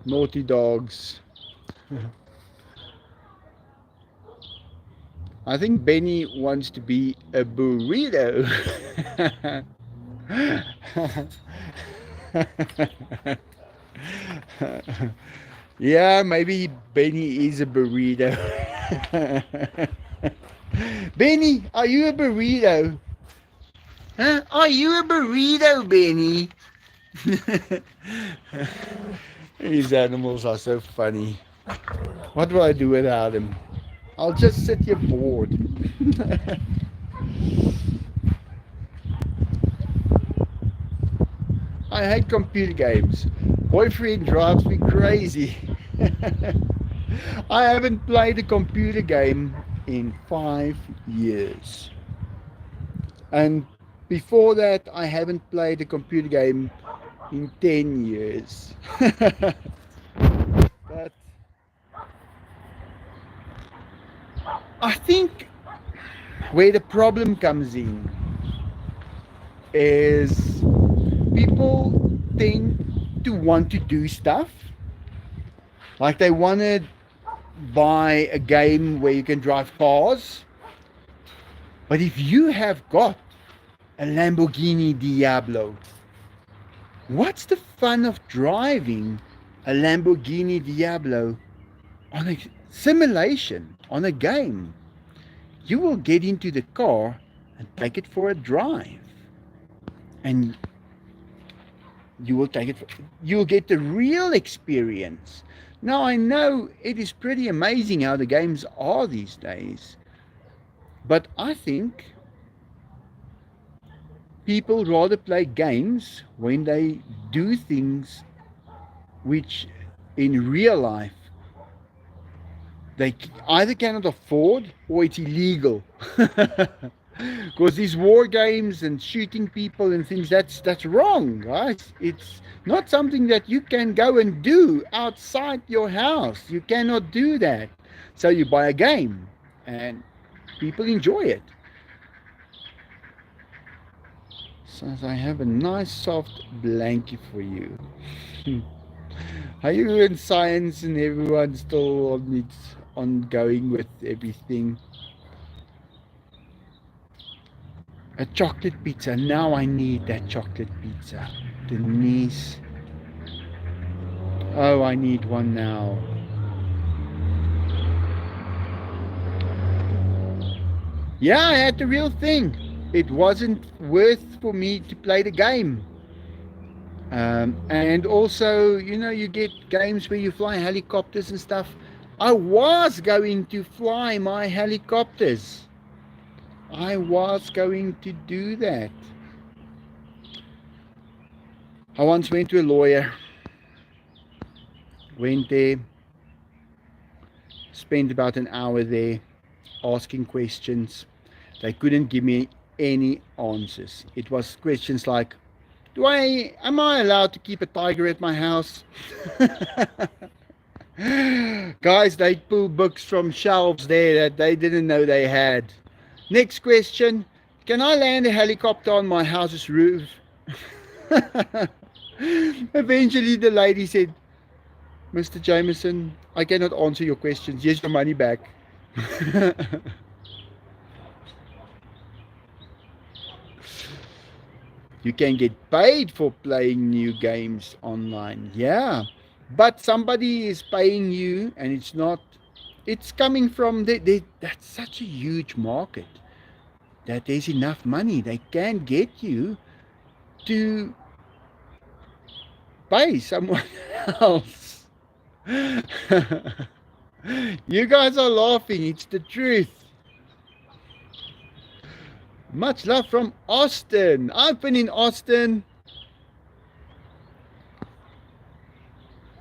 Naughty dogs. I think Benny wants to be a burrito. Yeah, maybe Benny is a burrito. Benny, are you a burrito? Huh? Are you a burrito, Benny? These animals are so funny. What do I do without them? I'll just sit here bored. I hate computer games. Boyfriend drives me crazy. I haven't played a computer game in 5 years. And before that, I haven't played a computer game in 10 years. But I think where the problem comes in is people tend to want to do stuff. Like they want to buy a game where you can drive cars. But if you have got a Lamborghini Diablo, what's the fun of driving a Lamborghini Diablo on a simulation, on a game? You will get into the car and take it for a drive. And you will take it, you'll get the real experience. Now, I know it is pretty amazing how the games are these days, but I think people rather play games when they do things which in real life they either cannot afford or it's illegal. Because these war games and shooting people and things, that's wrong, guys. It's not something that you can go and do outside your house. You cannot do that. So you buy a game and people enjoy it. So I have a nice soft blanket for you. Are you in science and everyone still ongoing with everything? A chocolate pizza. Now I need that chocolate pizza. Denise. Oh, I need one now. Yeah, I had the real thing. It wasn't worth for me to play the game. And also, you get games where you fly helicopters and stuff. I was going to fly my helicopters. I was going to do that. I once went to a lawyer. Went there. Spent about an hour there asking questions. They couldn't give me any answers. It was questions like, am I allowed to keep a tiger at my house? Guys, they pull books from shelves there that they didn't know they had. Next question, can I land a helicopter on my house's roof? Eventually the lady said, Mr. Jameson, I cannot answer your questions. Here's your money back. You can get paid for playing new games online. Yeah. But somebody is paying you and it's coming from that's such a huge market that there's enough money. They can get you to pay someone else. You guys are laughing, it's the truth. Much love from Austin. I've been in Austin.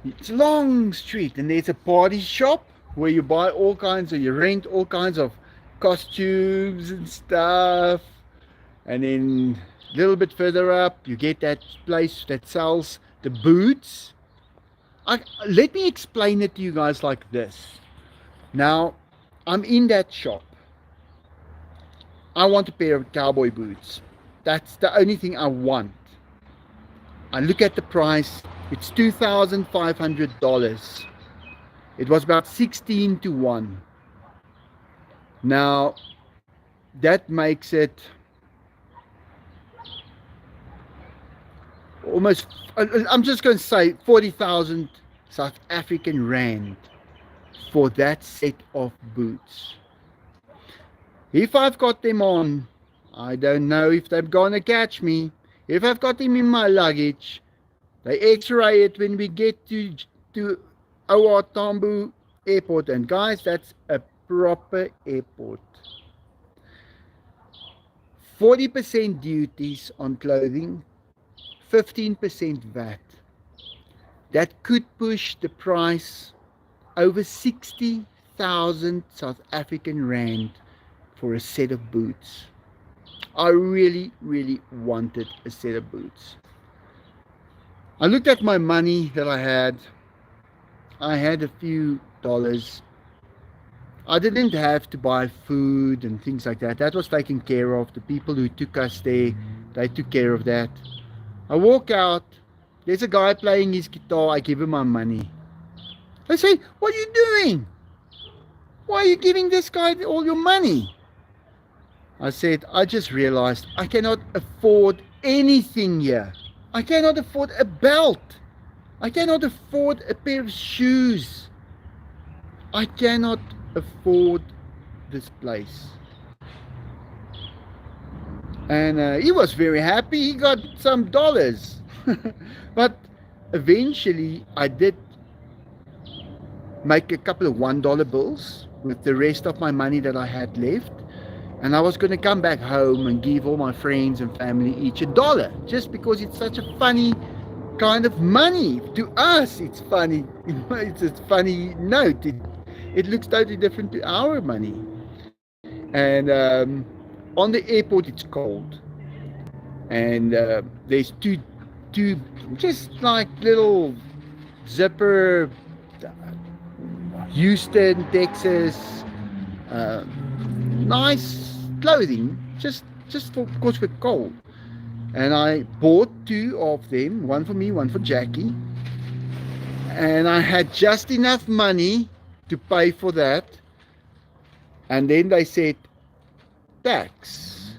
It's a long street, and there's a party shop where you buy all kinds of, you rent all kinds of costumes and stuff. And then a little bit further up, you get that place that sells the boots. Let me explain it to you guys like this. Now, I'm in that shop. I want a pair of cowboy boots. That's the only thing I want. I look at the price. It's $2,500. It was about 16 to 1. Now, that makes it almost, I'm just going to say 40,000 South African rand for that set of boots. If I've got them on, I don't know if they're gonna catch me. If I've got them in my luggage, they x-ray it when we get to OR Tambo Airport. And guys, that's a proper airport. 40% duties on clothing, 15% VAT. That could push the price over 60,000 South African rand for a set of boots. I really wanted a set of boots. I looked at my money that I had. I had a few dollars. I didn't have to buy food and things like that. That was taken care of. The people who took us there, they took care of that. I walk out. There's a guy playing his guitar. I give him my money. I say, "What are you doing? Why are you giving this guy all your money?" I said, "I just realized I cannot afford anything here. I cannot afford a belt. I cannot afford a pair of shoes. I cannot afford this place." And he was very happy. He got some dollars. But eventually I did make a couple of $1 bills with the rest of my money that I had left. And I was going to come back home and give all my friends and family each $1, just because it's such a funny kind of money. To us, it's funny. It's a funny note. It looks totally different to our money. And on the airport, it's cold. And there's two just like little zipper, Houston, Texas, nice clothing, just for, because we're cold. And I bought 2 of them, one for me, one for Jackie. And I had just enough money to pay for that. And then they said, tax.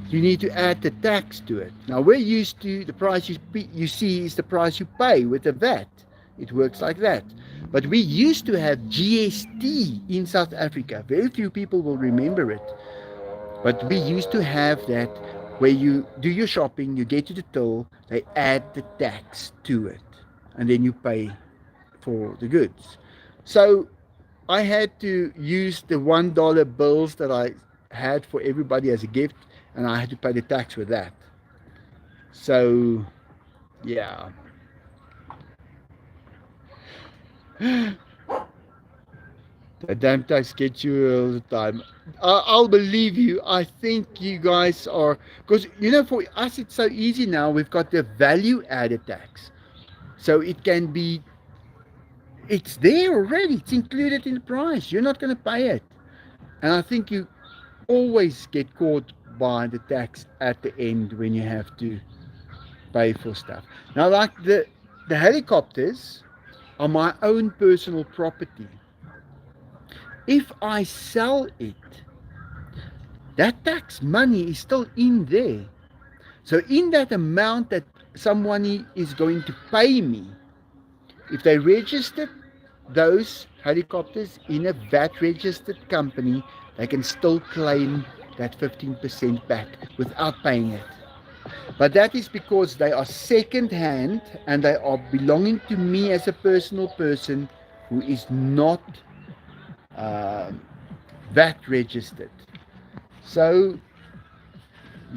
You need to add the tax to it. Now we're used to the price you see is the price you pay with the VAT. It works like that. But we used to have GST in South Africa. Very few people will remember it. But we used to have that where you do your shopping, you get to the till, they add the tax to it. And then you pay for the goods. So I had to use the $1 bills that I had for everybody as a gift, and I had to pay the tax with that. So, yeah. The damn tax gets you all the time. I'll believe you. I think you guys are, because you know, for us it's so easy now. We've got the value added tax, so it can be, it's there already. It's included in the price. You're not going to pay it, and I think you always get caught by the tax at the end when you have to pay for stuff. Now, like the helicopters are my own personal property. If I sell it, that tax money is still in there. So in that amount that someone is going to pay me, if they registered those helicopters in a VAT registered company, they can still claim that 15% back without paying it. But that is because they are second hand and they are belonging to me as a personal person who is not uh, VAT registered. So,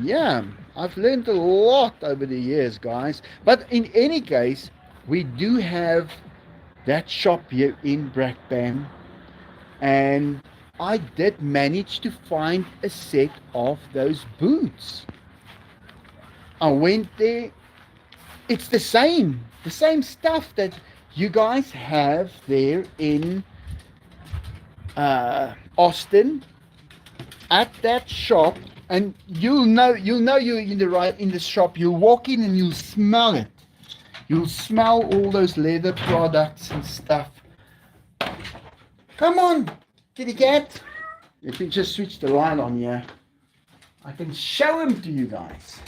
yeah, I've learned a lot over the years, guys. But in any case, we do have that shop here in Brakpan, and I did manage to find a set of those boots. I went there. It's the same stuff that you guys have there in Austin at that shop, and you'll know you're in the shop. You'll walk in and you'll smell it. You'll smell all those leather products and stuff. Come on, kitty cat. Let me just switch the light on here. I can show them to you guys.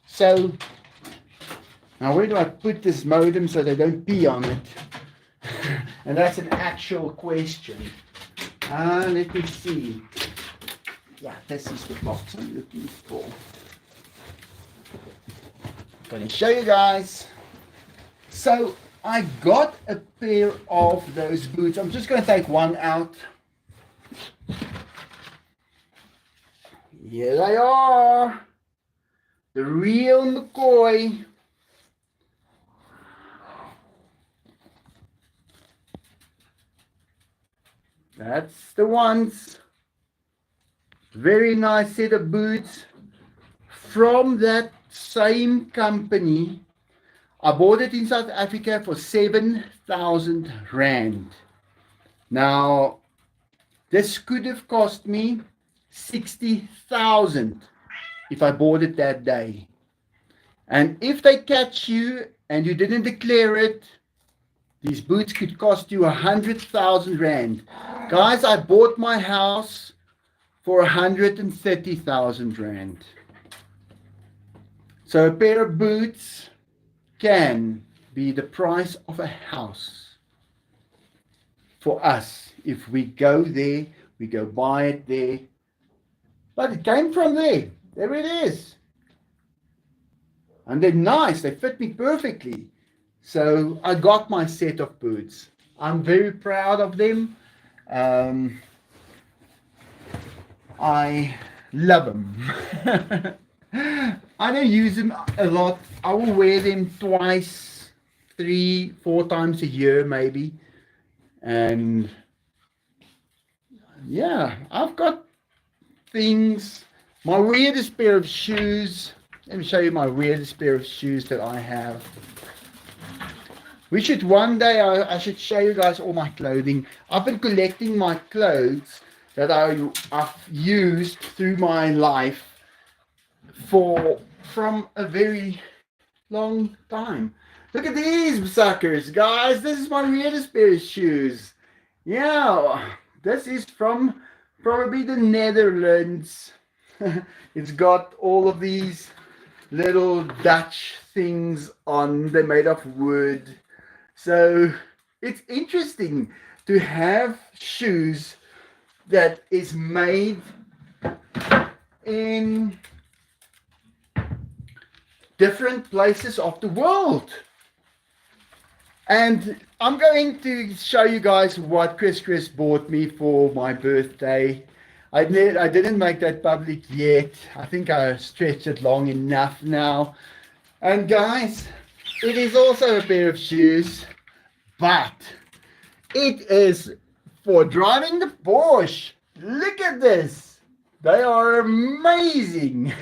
So now where do I put this modem so they don't pee on it? And that's an actual question. Let me see. Yeah, this is the box I'm looking for. Gonna show you guys. So I got a pair of those boots. I'm just gonna take one out. Here they are. The real McCoy. That's the ones. Very nice set of boots from that same company. I bought it in South Africa for 7,000 rand. Now, this could have cost me 60,000 if I bought it that day. And if they catch you and you didn't declare it, these boots could cost you 100,000 rand. Guys, I bought my house for 130,000 rand. So a pair of boots can be the price of a house for us. If we go there, we go buy it there. But it came from there. There it is. And they're nice. They fit me perfectly. So I got my set of boots. I'm very proud of them. I love them. I don't use them a lot. I will wear them twice, 3, 4 times a year maybe. And yeah, I've got things. My weirdest pair of shoes. Let me show you my weirdest pair of shoes that I have. We should one day, I should show you guys all my clothing. I've been collecting my clothes that I've used through my life from a very long time. Look at these suckers, guys. This is my weirdest pair of shoes. Yeah, this is from probably the Netherlands. It's got all of these little Dutch things on. They're made of wood. So it's interesting to have shoes that is made in different places of the world. And I'm going to show you guys what Chris bought me for my birthday. I didn't make that public yet. I think I stretched it long enough now. And guys, it is also a pair of shoes, but it is for driving the Porsche. Look at this. They are amazing.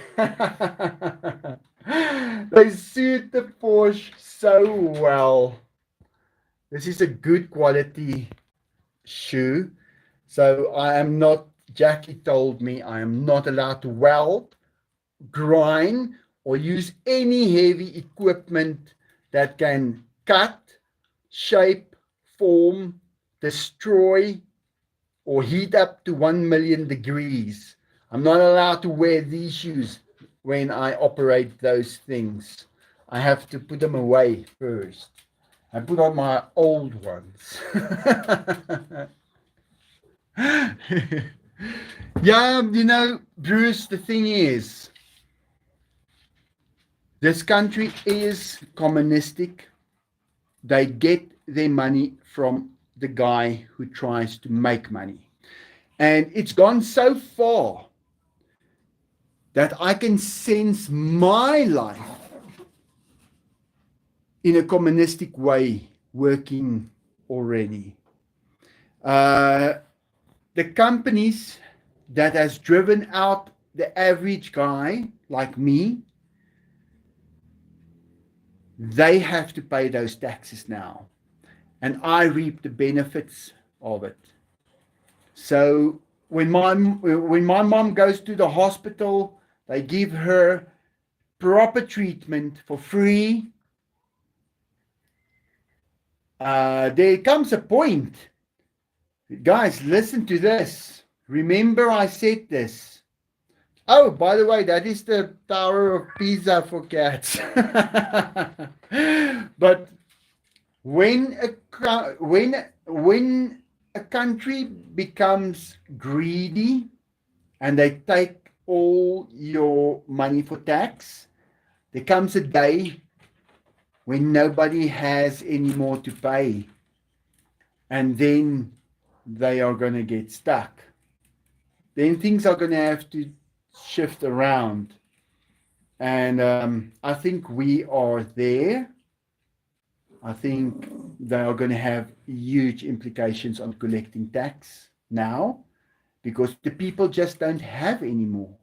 They suit the Porsche so well. This is a good quality shoe. So Jackie told me I am not allowed to weld, grind, or use any heavy equipment that can cut, shape, form, destroy, or heat up to 1 million degrees. I'm not allowed to wear these shoes when I operate those things. I have to put them away first. I put on my old ones. Yeah, Bruce, the thing is, This country is communistic. They get their money from the guy who tries to make money. And it's gone so far that I can sense my life in a communistic way working already. The companies that has driven out the average guy like me, they have to pay those taxes now. And I reap the benefits of it. So when my mom goes to the hospital, they give her proper treatment for free. There comes a point, guys, listen to this. Remember I said this. Oh, by the way, that is the Tower of Pisa for cats. But when a country becomes greedy and they take all your money for tax, there comes a day when nobody has any more to pay, and then they are going to get stuck. Then things are going to have to shift around, and I think we are there. I think they are going to have huge implications on collecting tax now, because the people just don't have any more.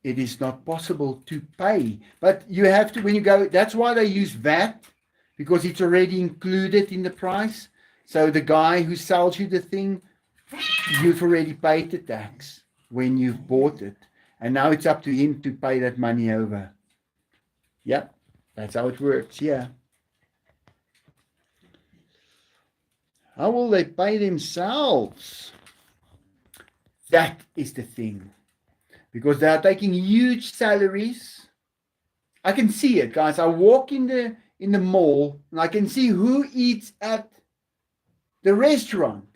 It is not possible to pay. But you have to, when you go, that's why they use VAT, because it's already included in the price. So the guy who sells you the thing, you've already paid the tax when you've bought it. And now it's up to him to pay that money over. Yep, that's how it works, yeah. How will they pay themselves? That is the thing. Because they are taking huge salaries. I can see it, guys. I walk in the mall and I can see who eats at the restaurant.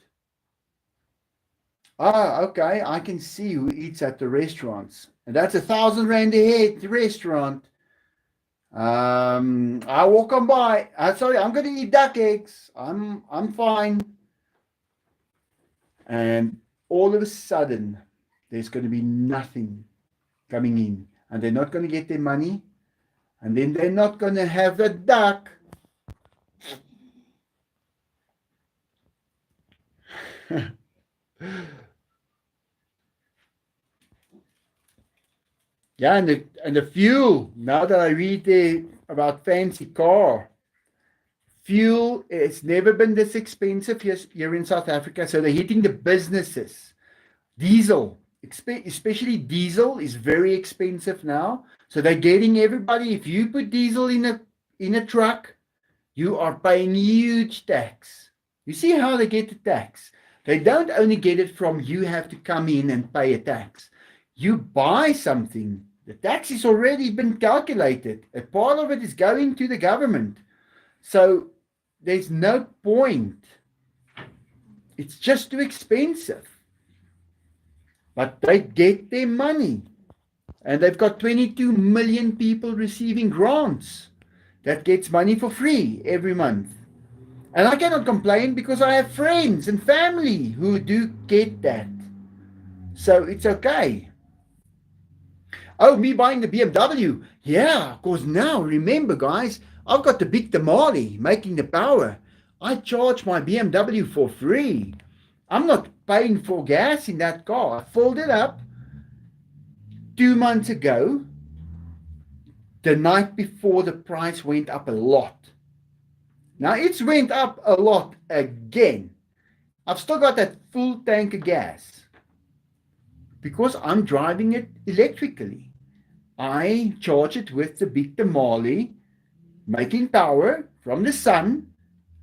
Ah, okay. I can see who eats at the restaurants. And that's 1,000 rand a head restaurant. I walk on by. Sorry, I'm going to eat duck eggs. I'm fine. And all of a sudden, there's going to be nothing coming in, and they're not going to get their money, and then they're not going to have the duck. Yeah, and the fuel. Now that I read about fancy car, fuel, it's never been this expensive here in South Africa. So they're hitting the businesses. Diesel, especially diesel, is very expensive now. So they're getting everybody. If you put diesel in a truck, you are paying huge tax. You see how they get the tax? They don't only get it from you have to come in and pay a tax. You buy something, the tax has already been calculated. A part of it is going to the government. So there's no point. It's just too expensive. But they get their money. And they've got 22 million people receiving grants. That gets money for free every month. And I cannot complain because I have friends and family who do get that. So it's okay. Oh, me buying the BMW. Yeah, because now, remember guys, I've got the big tamale making the power. I charge my BMW for free. I'm not paying for gas in that car. I filled it up 2 months ago. The night before, the price went up a lot. Now it's went up a lot again. I've still got that full tank of gas because I'm driving it electrically. I charge it with the big tamale, making power from the sun,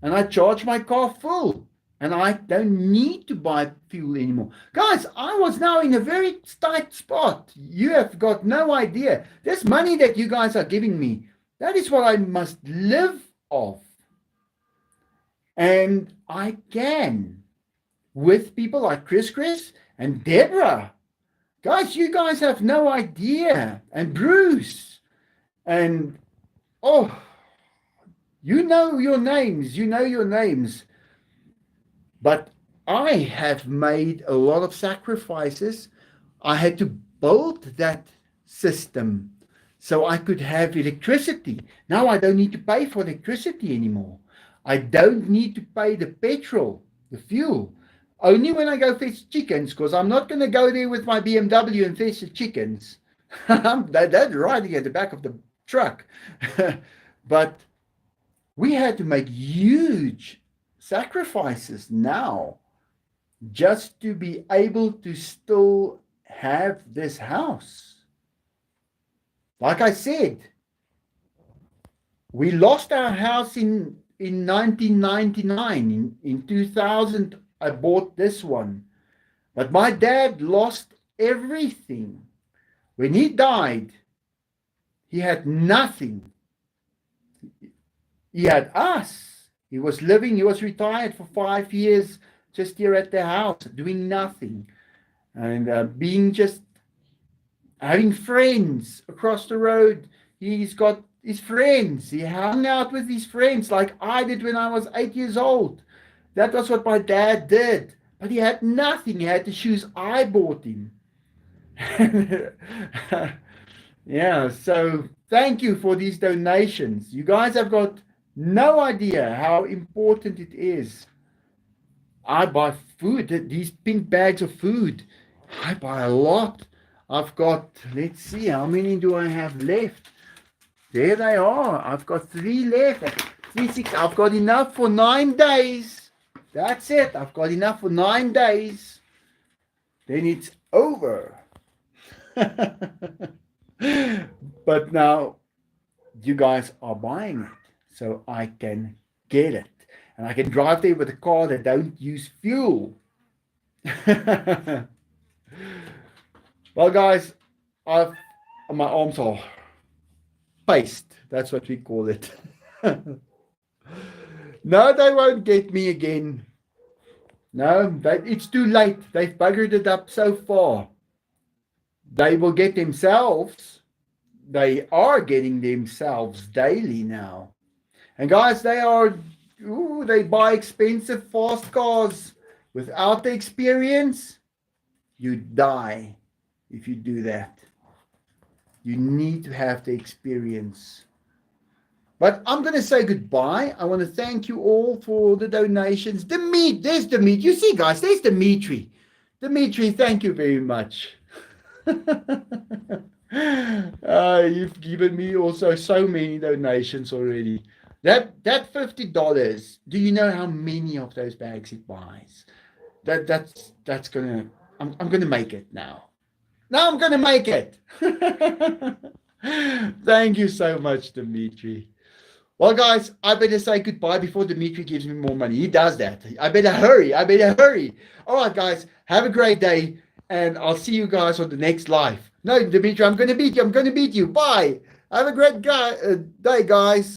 and I charge my car full. And I don't need to buy fuel anymore. Guys, I was now in a very tight spot. You have got no idea. This money that you guys are giving me, that is what I must live off. And I can, with people like Chris and Deborah. Guys, you guys have no idea. And Bruce. And oh, you know your names, but I have made a lot of sacrifices. I had to build that system so I could have electricity. Now I don't need to pay for electricity anymore. I don't need to pay the petrol, the fuel. Only when I go fetch chickens, because I'm not going to go there with my BMW and fetch the chickens. They're riding at the back of the truck. But we had to make huge sacrifices now just to be able to still have this house. Like I said, we lost our house in 1999. In 2000, I bought this one. But my dad lost everything. When he died, he had nothing. He had us. He was retired for 5 years, just here at the house, doing nothing. And being just having friends across the road. He's got his friends. He hung out with his friends like I did when I was 8 years old. That was what my dad did. But he had nothing. He had the shoes I bought him. Yeah, so thank you for these donations. You guys have got no idea how important it is. I buy food, these pink bags of food. I buy a lot. I've got, let's see, how many do I have left? There they are. I've got 3 left. 3, 6. I've got enough for 9 days. That's it. I've got enough for 9 days. Then it's over. But now you guys are buying it, so I can get it. And I can drive there with a car that don't use fuel. Well, guys, my arms are paste. That's what we call it. No, they won't get me again. No, it's too late. They've buggered it up so far. They will get themselves. They are getting themselves daily now. And guys, they buy expensive fast cars without the experience. You die if you do that. You need to have the experience. But I'm going to say goodbye. I want to thank you all for the donations. There's Dimitri. You see, guys, there's Dimitri. Dimitri, thank you very much. You've given me also so many donations already. That $50, do you know how many of those bags it buys? That's gonna, I'm gonna make it now. Now I'm gonna make it. Thank you so much, Dimitri. Well, guys, I better say goodbye before Dimitri gives me more money. He does that. I better hurry. All right, guys, have a great day, and I'll see you guys on the next live. No, Dimitri, I'm going to beat you. Bye. Have a great day, guys.